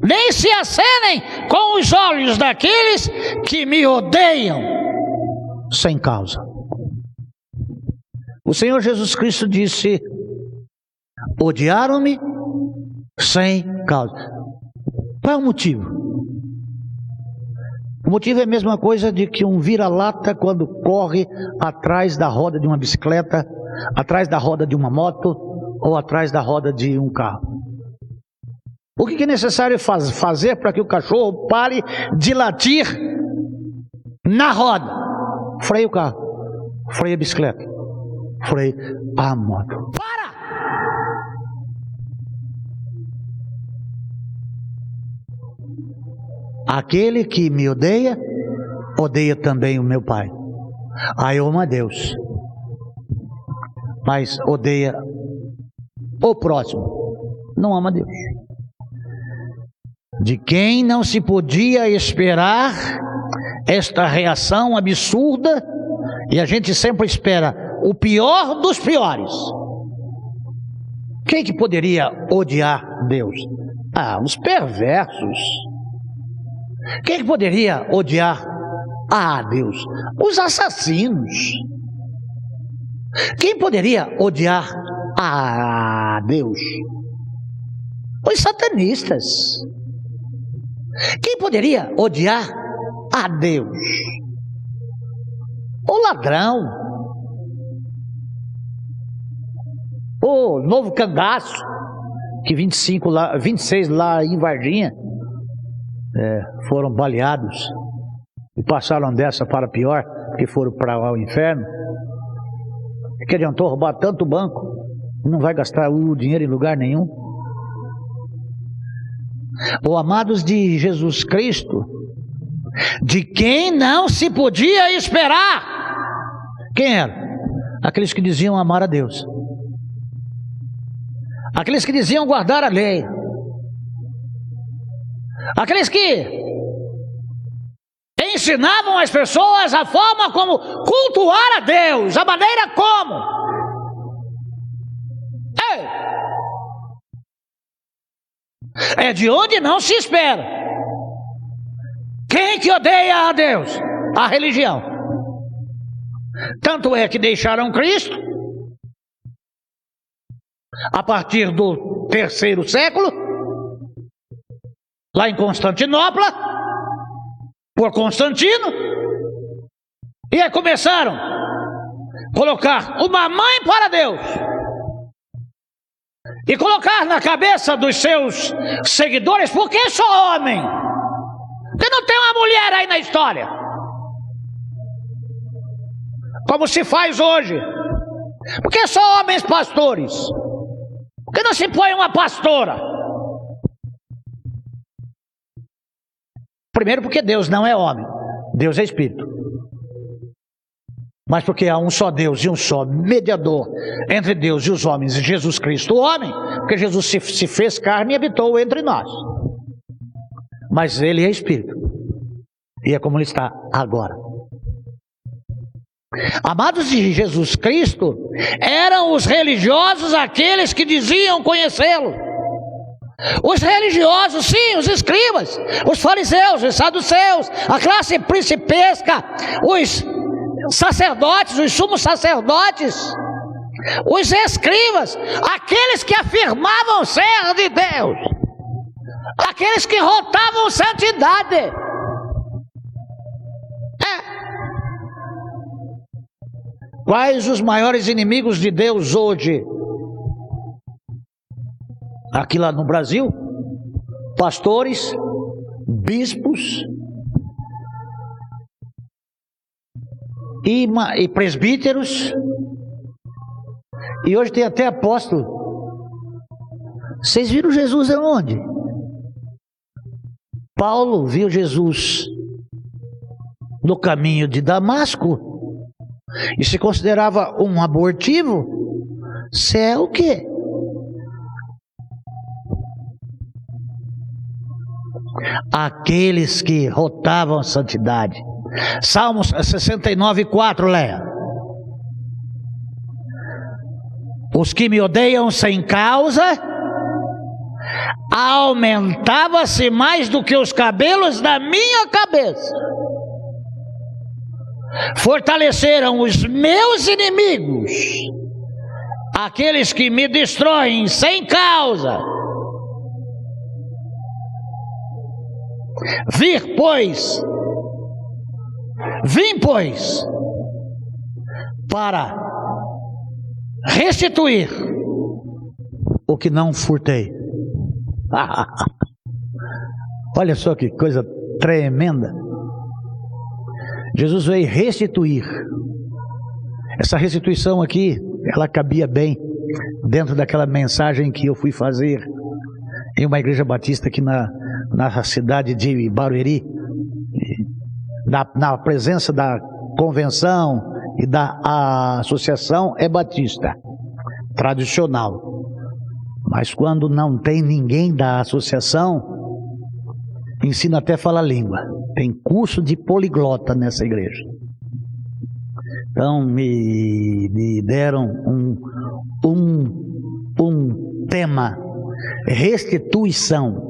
nem se acenem com os olhos daqueles que me odeiam sem causa. O Senhor Jesus Cristo disse: odiaram-me sem causa. Qual é o motivo? O motivo é a mesma coisa de que um vira-lata quando corre atrás da roda de uma bicicleta, atrás da roda de uma moto ou atrás da roda de um carro. O que é necessário fazer para que o cachorro pare de latir na roda? Freia o carro, freia a bicicleta, freia a moto. Para! Aquele que me odeia, odeia também o meu Pai. Eu amo a Deus, mas odeia o próximo, não ama a Deus. De quem não se podia esperar esta reação absurda, e a gente sempre espera o pior dos piores. Quem que poderia odiar Deus? Os perversos. Quem que poderia odiar Deus? Os assassinos. Quem poderia odiar Deus? Os satanistas. Quem poderia odiar a Deus? O ladrão, o novo cangaço, que 26 lá em Varginha foram baleados e passaram dessa para pior, porque foram para o inferno. Que adiantou roubar tanto banco? Não vai gastar o dinheiro em lugar nenhum. Amados de Jesus Cristo, de quem não se podia esperar. Quem era? Aqueles que diziam amar a Deus, aqueles que diziam guardar a lei, aqueles que ensinavam as pessoas a forma como cultuar a Deus, a maneira como. É de onde não se espera. Quem que odeia a Deus? A religião. Tanto é que deixaram Cristo a partir do 3º século, lá em Constantinopla, por Constantino, e aí começaram a colocar uma mãe para Deus e colocar na cabeça dos seus seguidores: por que só homem? Porque não tem uma mulher aí na história, como se faz hoje. Por que só homens pastores? Por que não se põe uma pastora? Primeiro, porque Deus não é homem, Deus é espírito. Mas porque há um só Deus e um só mediador entre Deus e os homens, Jesus Cristo, o homem. Porque Jesus se fez carne e habitou entre nós. Mas ele é espírito, e é como ele está agora. Amados de Jesus Cristo, eram os religiosos aqueles que diziam conhecê-lo. Os religiosos, sim, os escribas, os fariseus, os saduceus, a classe principesca, os sacerdotes, os sumos sacerdotes, os escribas, aqueles que afirmavam ser de Deus, aqueles que rotavam santidade. Quais os maiores inimigos de Deus hoje? Aqui lá no Brasil, pastores, bispos e presbíteros, e hoje tem até apóstolo. Vocês viram Jesus aonde? Paulo viu Jesus no caminho de Damasco e se considerava um abortivo. Você é o quê? Aqueles que rotavam a santidade. Salmos 69:4, leia. Os que me odeiam sem causa, aumentava-se mais do que os cabelos da minha cabeça. Fortaleceram os meus inimigos, aqueles que me destroem sem causa. Vim, pois, para restituir o que não furtei. Olha só que coisa tremenda. Jesus veio restituir. Essa restituição aqui, ela cabia bem dentro daquela mensagem que eu fui fazer em uma igreja batista aqui na cidade de Barueri, na presença da convenção e da associação é batista, tradicional. Mas quando não tem ninguém da associação, ensina até falar língua. Tem curso de poliglota nessa igreja. Então me deram um tema, restituição,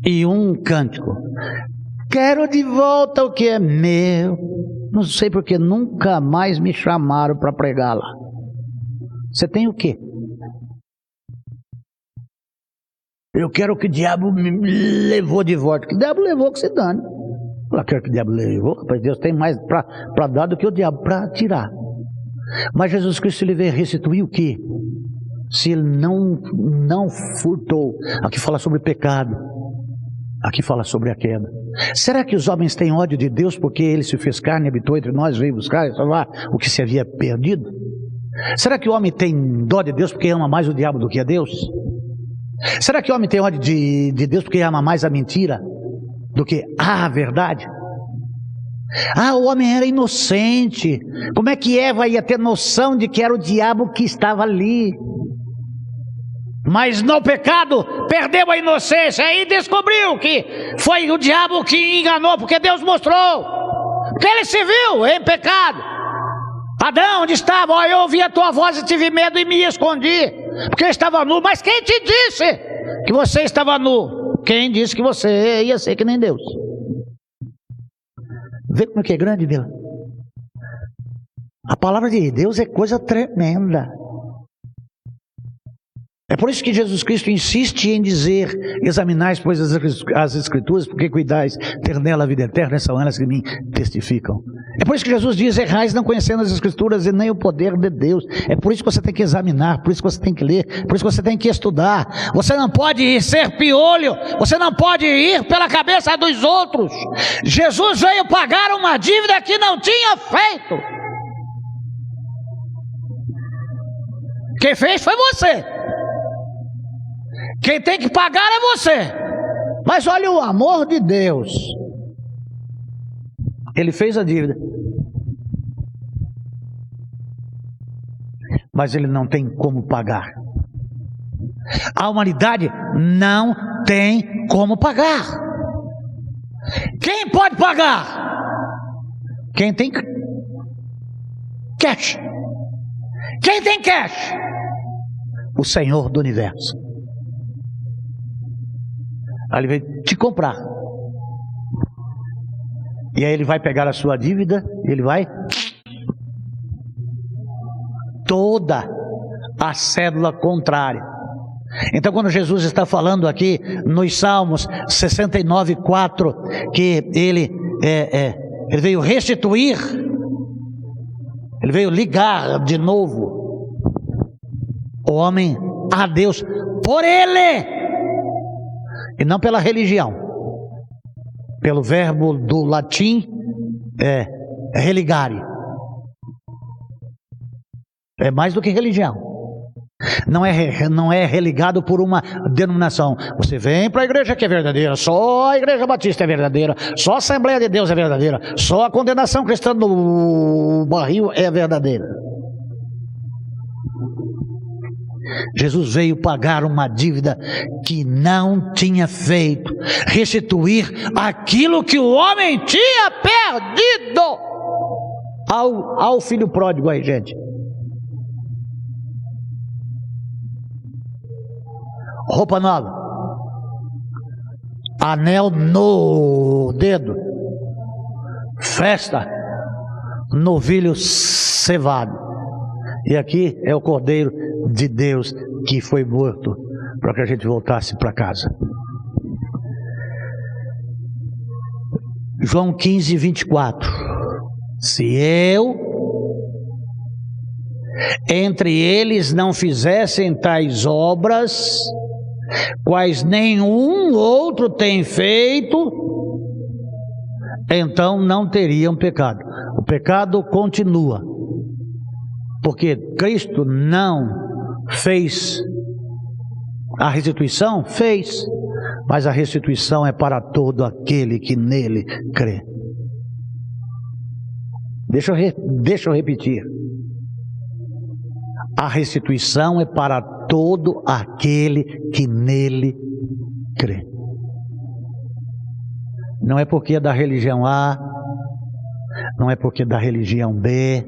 e um cântico. Quero de volta o que é meu. Não sei porque nunca mais me chamaram para pregar lá. Você tem o quê? Eu quero que o diabo me levou de volta. Que o diabo levou que se dane. Eu quero que o diabo levou. Rapaz, Deus tem mais para dar do que o diabo para tirar. Mas Jesus Cristo, ele veio restituir o quê? se ele não furtou? Aqui fala sobre pecado, aqui fala sobre a queda. Será que os homens têm ódio de Deus porque ele se fez carne, habitou entre nós, veio buscar e salvar o que se havia perdido? Será que o homem tem dó de Deus porque ama mais o diabo do que a Deus? Será que o homem tem ódio de Deus porque ama mais a mentira do que a verdade? O homem era inocente. Como é que Eva ia ter noção de que era o diabo que estava ali? Mas no pecado perdeu a inocência e descobriu que foi o diabo que enganou, porque Deus mostrou, porque ele se viu em pecado. Adão, onde estava? Eu ouvi a tua voz e tive medo e me escondi, porque eu estava nu. Mas quem te disse que você estava nu? Quem disse que você ia ser que nem Deus? Vê como é que é grande, Deus. A palavra de Deus é coisa tremenda. É por isso que Jesus Cristo insiste em dizer: examinais, pois, as Escrituras, porque cuidais ter nela a vida eterna, são elas que me testificam. É por isso que Jesus diz: errais não conhecendo as Escrituras e nem o poder de Deus. É por isso que você tem que examinar, por isso que você tem que ler, por isso que você tem que estudar. Você não pode ser piolho, você não pode ir pela cabeça dos outros. Jesus veio pagar uma dívida que não tinha feito. Quem fez foi você. Quem tem que pagar é você. Mas olha o amor de Deus. Ele fez a dívida, mas ele não tem como pagar. A humanidade não tem como pagar. Quem pode pagar? Quem tem cash. Quem tem cash? O Senhor do universo. Aí ele veio te comprar. E aí ele vai pegar a sua dívida, ele vai toda a cédula contrária. Então, quando Jesus está falando aqui nos Salmos 69:4, que ele veio restituir, ele veio ligar de novo o homem a Deus por ele, e não pela religião. Pelo verbo do latim religare. É mais do que religião. Não é religado por uma denominação. Você vem para a igreja que é verdadeira, só a igreja batista é verdadeira, só a Assembleia de Deus é verdadeira, só a condenação cristã no barril é verdadeira. Jesus veio pagar uma dívida que não tinha feito, restituir aquilo que o homem tinha perdido. Ao filho pródigo aí, gente. Roupa nova, anel no dedo, festa, novilho cevado. E aqui é o Cordeiro de Deus que foi morto para que a gente voltasse para casa. João 15:24. Se eu entre eles não fizessem tais obras, quais nenhum outro tem feito, então não teriam pecado. O pecado continua, porque Cristo não fez a restituição, fez, mas a restituição é para todo aquele que nele crê. Deixa eu repetir. A restituição é para todo aquele que nele crê. Não é porque é da religião A, não é porque é da religião B.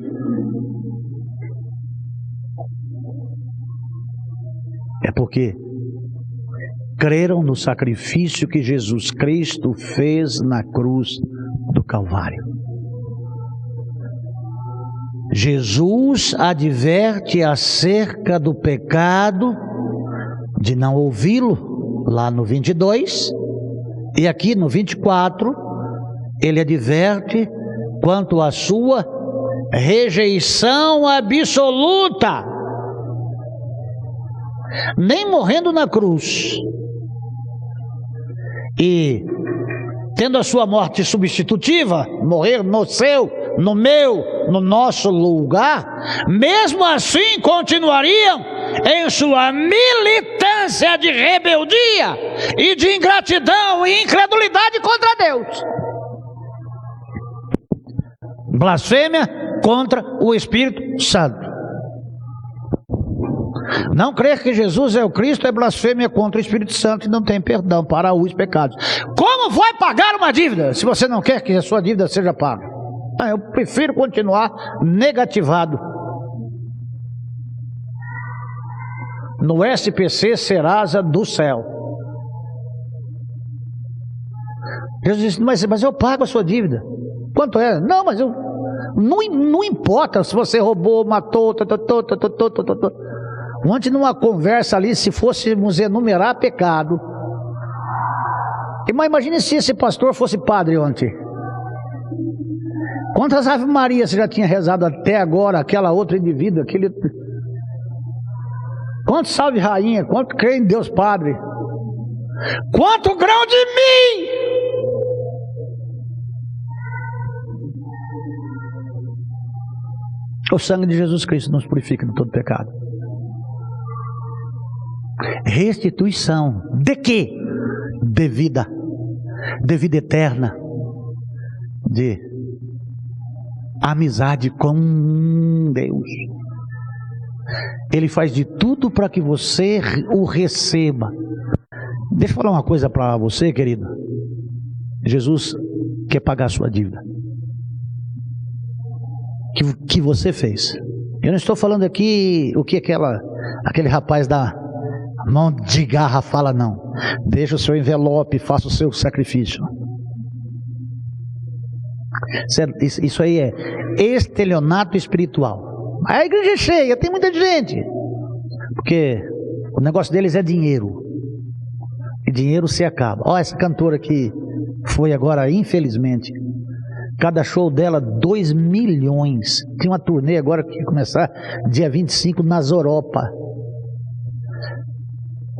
É porque creram no sacrifício que Jesus Cristo fez na cruz do Calvário. Jesus adverte acerca do pecado de não ouvi-lo, lá no 22, e aqui no 24, ele adverte quanto à sua rejeição absoluta. nem morrendo na cruz, e tendo a sua morte substitutiva, morrer no seu, no meu, no nosso lugar, mesmo assim continuariam em sua militância de rebeldia e de ingratidão e incredulidade contra Deus. Blasfêmia contra o Espírito Santo. Não crer que Jesus é o Cristo é blasfêmia contra o Espírito Santo e não tem perdão para os pecados. Como vai pagar uma dívida se você não quer que a sua dívida seja paga? Eu prefiro continuar negativado. No SPC Serasa do céu. Jesus disse, mas eu pago a sua dívida. Quanto é? Não, mas eu... Não importa se você roubou, matou, Ontem numa conversa ali, se fôssemos enumerar pecado, mas imagine se esse pastor fosse padre ontem. Quantas Ave Maria você já tinha rezado até agora, aquela outra indivíduo, aquele... Quanto salve rainha, quanto crê em Deus Padre, quanto grão de mim. O sangue de Jesus Cristo nos purifica de todo pecado. Restituição de quê? De vida eterna, de amizade com Deus. Ele faz de tudo para que você o receba. Deixa eu falar uma coisa para você, querido. Jesus quer pagar a sua dívida que você fez. Eu não estou falando aqui o que aquele rapaz da mão de garra fala, não. Deixa o seu envelope, faça o seu sacrifício. Isso aí é estelionato espiritual. A igreja é cheia, tem muita gente, porque o negócio deles é dinheiro, e dinheiro se acaba. Olha essa cantora que foi agora, infelizmente, cada show dela 2 milhões. Tem uma turnê agora que vai começar dia 25 nas Europa.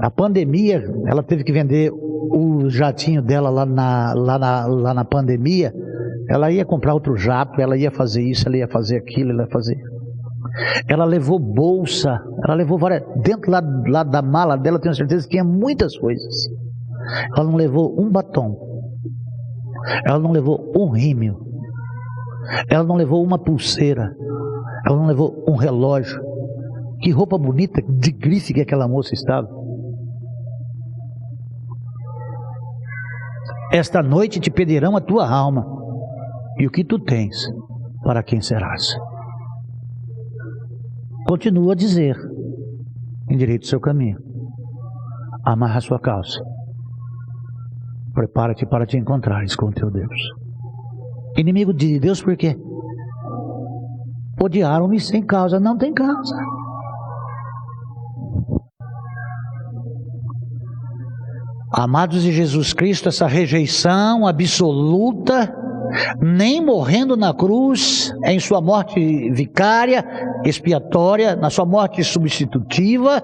A pandemia, ela teve que vender o jatinho dela lá na pandemia. Ela ia comprar outro jato, ela ia fazer isso, ela ia fazer aquilo, ela ia fazer. Ela levou bolsa, ela levou várias. Dentro lá da mala dela, tenho certeza que tinha muitas coisas. Ela não levou um batom, ela não levou um rímel, ela não levou uma pulseira, ela não levou um relógio. Que roupa bonita de grife que aquela moça estava. Esta noite te pedirão a tua alma, e o que tu tens, para quem serás? Continua a dizer, endireita o seu caminho, amarra a sua calça, prepara-te para te encontrares com o teu Deus. Inimigo de Deus, por quê? Odiaram-me sem causa. Não tem causa. Amados de Jesus Cristo, essa rejeição absoluta, nem morrendo na cruz, em sua morte vicária, expiatória, na sua morte substitutiva,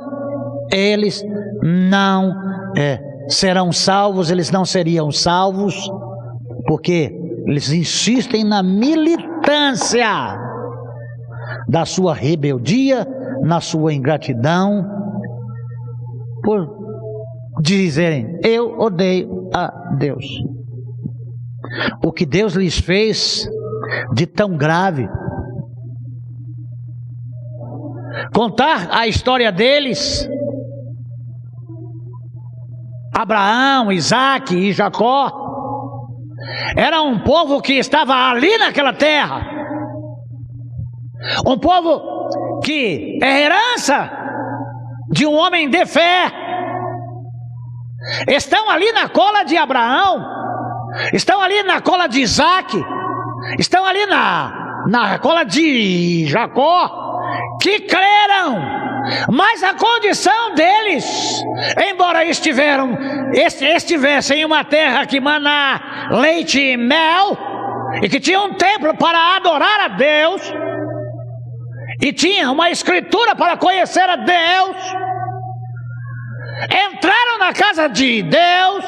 eles não serão salvos, eles não seriam salvos, porque eles insistem na militância da sua rebeldia, na sua ingratidão, por dizerem, eu odeio a Deus. O que Deus lhes fez de tão grave. Contar a história deles, Abraão, Isaac e Jacó, era um povo que estava ali naquela terra, um povo que é herança de um homem de fé. Estão ali na cola de Abraão, estão ali na cola de Isaac, estão ali na cola de Jacó, que creram, mas a condição deles, embora estivessem em uma terra que mana leite e mel, e que tinha um templo para adorar a Deus, e tinha uma escritura para conhecer a Deus, entraram na casa de Deus,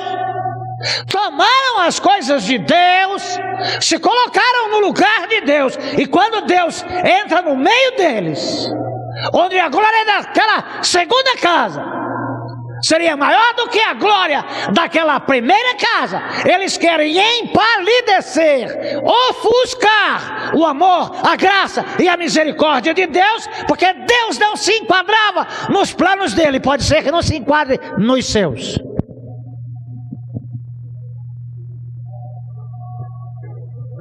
tomaram as coisas de Deus, se colocaram no lugar de Deus, e quando Deus entra no meio deles, onde a glória daquela segunda casa seria maior do que a glória daquela primeira casa, eles querem empalidecer, ofuscar o amor, a graça e a misericórdia de Deus, porque Deus não se enquadrava nos planos dele, pode ser que não se enquadre nos seus.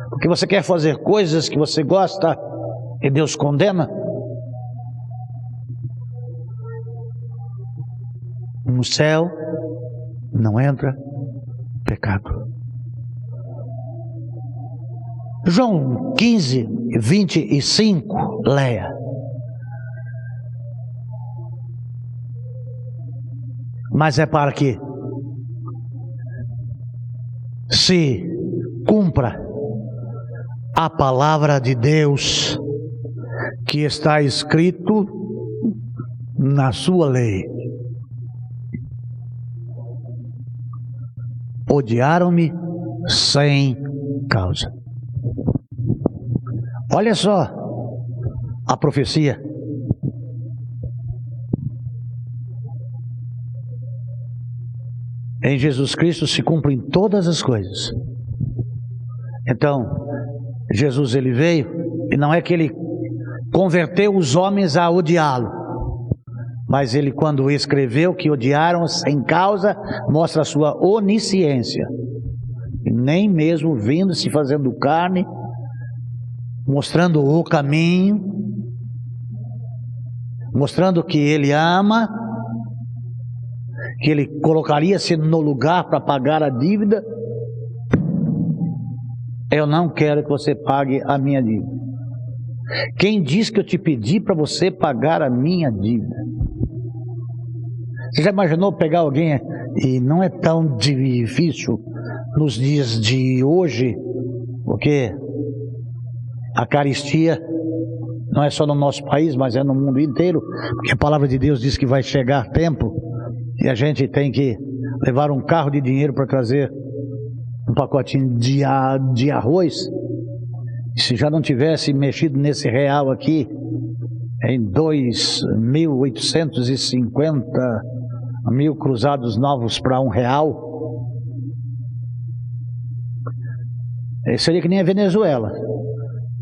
Porque você quer fazer coisas que você gosta e Deus condena? No céu não entra pecado. João 15, 25, leia. Mas é para que se cumpra a palavra de Deus que está escrito na sua lei. Odiaram-me sem causa. Olha só a profecia. Em Jesus Cristo se cumprem todas as coisas. Então, Jesus ele veio, e não é que ele converteu os homens a odiá-lo, mas ele, quando escreveu que odiaram sem causa, mostra a sua onisciência. E nem mesmo vindo se fazendo carne, mostrando o caminho, mostrando que ele ama, que ele colocaria-se no lugar para pagar a dívida. Eu não quero que você pague a minha dívida. Quem diz que eu te pedi para você pagar a minha dívida? Você já imaginou pegar alguém, e não é tão difícil nos dias de hoje, porque a caristia não é só no nosso país, mas é no mundo inteiro, porque a palavra de Deus diz que vai chegar tempo, e a gente tem que levar um carro de dinheiro para trazer um pacotinho de arroz. E se já não tivesse mexido nesse real aqui, em 2.850 mil cruzados novos para R$1, seria que nem a Venezuela,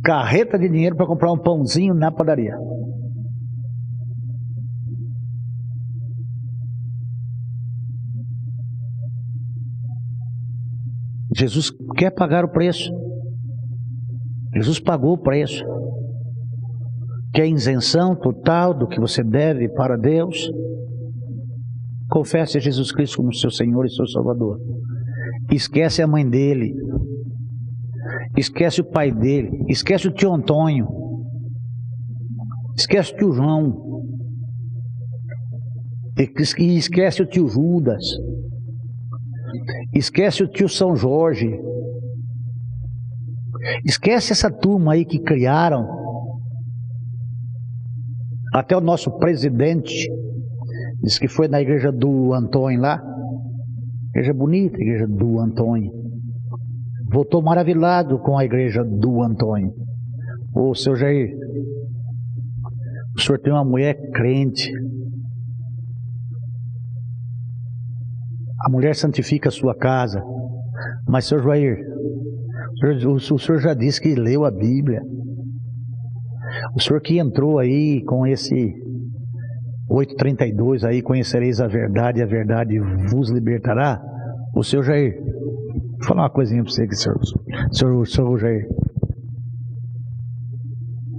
carreta de dinheiro para comprar um pãozinho na padaria. Jesus quer pagar o preço. Jesus pagou o preço. Quer isenção total do que você deve para Deus? Confesse a Jesus Cristo como seu Senhor e seu Salvador. Esquece a mãe dele. Esquece o pai dele. Esquece o tio Antônio. Esquece o tio João. E esquece o tio Judas. Esquece o tio São Jorge. Esquece essa turma aí que criaram. Até o nosso presidente disse que foi na igreja do Antônio lá. Igreja bonita, a igreja do Antônio. Voltou maravilhado com a igreja do Antônio. Ô, seu Jair, o senhor tem uma mulher crente. A mulher santifica a sua casa. Mas, seu Jair, o senhor já disse que leu a Bíblia. O senhor que entrou aí com esse 8:32 aí, conhecereis a verdade vos libertará. O senhor Jair, vou falar uma coisinha para você aqui, senhor Jair.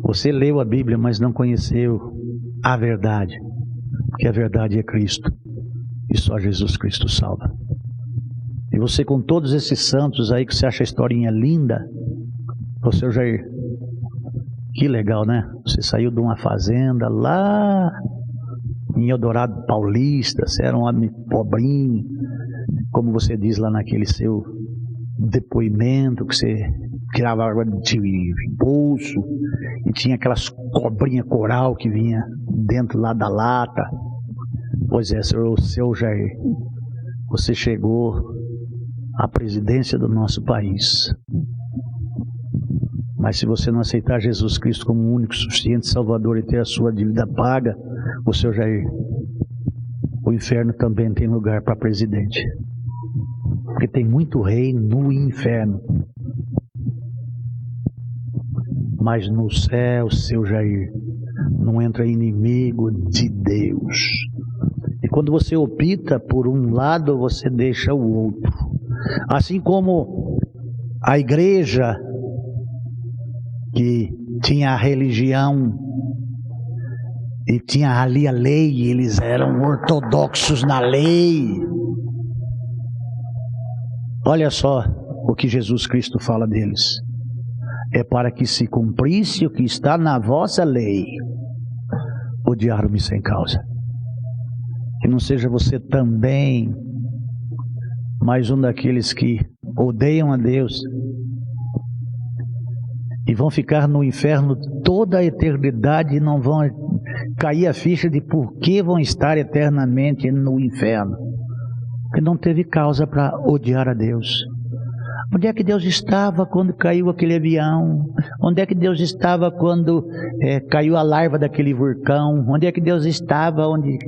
Você leu a Bíblia, mas não conheceu a verdade, porque a verdade é Cristo, e só Jesus Cristo salva. E você, com todos esses santos aí que você acha a historinha linda, ô senhor Jair, que legal, né? Você saiu de uma fazenda lá em Eldorado Paulista, você era um homem pobrinho, como você diz lá naquele seu depoimento, que você tirava água de bolso e tinha aquelas cobrinhas coral que vinha dentro lá da lata. Pois é, seu Jair, você chegou à presidência do nosso país. Mas se você não aceitar Jesus Cristo como o único, suficiente Salvador e ter a sua dívida paga, o seu Jair, o inferno também tem lugar para presidente. Porque tem muito rei no inferno. Mas no céu, seu Jair, não entra inimigo de Deus. E quando você opta por um lado, você deixa o outro. Assim como a igreja que tinha a religião e tinha ali a lei, eles eram ortodoxos na lei. Olha só o que Jesus Cristo fala deles. É para que se cumprisse o que está na vossa lei, odiaram-me sem causa. Que não seja você também mais um daqueles que odeiam a Deus e vão ficar no inferno toda a eternidade e não vão cair a ficha de por que vão estar eternamente no inferno. Porque não teve causa para odiar a Deus. Onde é que Deus estava quando caiu aquele avião? Onde é que Deus estava quando caiu a larva daquele vulcão? Onde é que Deus estava? Onde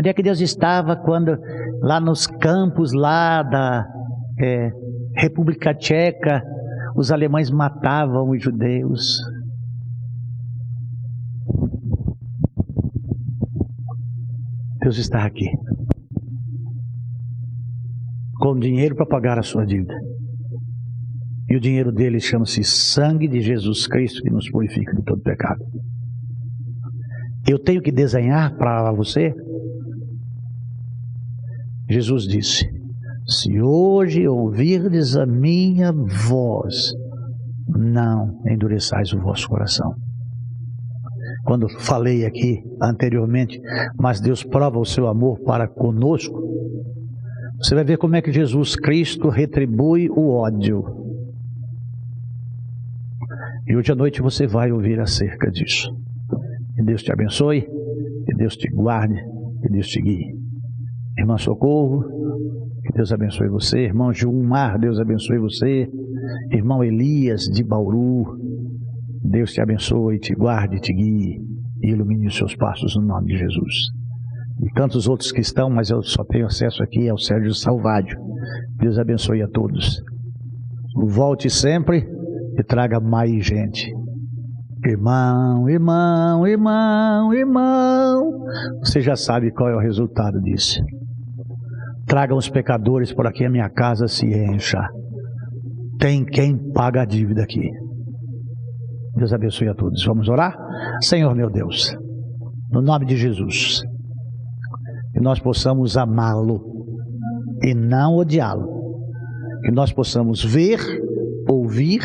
é que Deus estava quando lá nos campos lá da República Tcheca os alemães matavam os judeus? Deus está aqui com dinheiro para pagar a sua dívida. E o dinheiro dele chama-se sangue de Jesus Cristo, que nos purifica de todo pecado. Eu tenho que desenhar para você? Jesus disse: se hoje ouvirdes a minha voz, não endureçais o vosso coração. Quando falei aqui anteriormente, mas Deus prova o seu amor para conosco, você vai ver como é que Jesus Cristo retribui o ódio. E hoje à noite você vai ouvir acerca disso. Que Deus te abençoe, que Deus te guarde, que Deus te guie. Irmã Socorro, que Deus abençoe você. Irmão Gilmar, Deus abençoe você. Irmão Elias de Bauru, Deus te abençoe, te guarde, te guie e ilumine os seus passos no nome de Jesus. E tantos outros que estão, mas eu só tenho acesso aqui ao Sérgio Salvádio. Deus abençoe a todos. Volte sempre e traga mais gente. Irmão, irmão, irmão, irmão, você já sabe qual é o resultado disso. Tragam os pecadores por aqui, a minha casa se encha. Tem quem paga a dívida aqui. Deus abençoe a todos. Vamos orar? Senhor meu Deus, no nome de Jesus, que nós possamos amá-lo e não odiá-lo. Que nós possamos ver, ouvir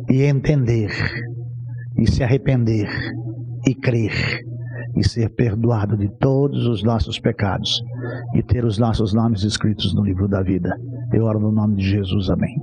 e entender, e se arrepender, e crer, e ser perdoado de todos os nossos pecados, e ter os nossos nomes escritos no livro da vida. Eu oro no nome de Jesus, amém.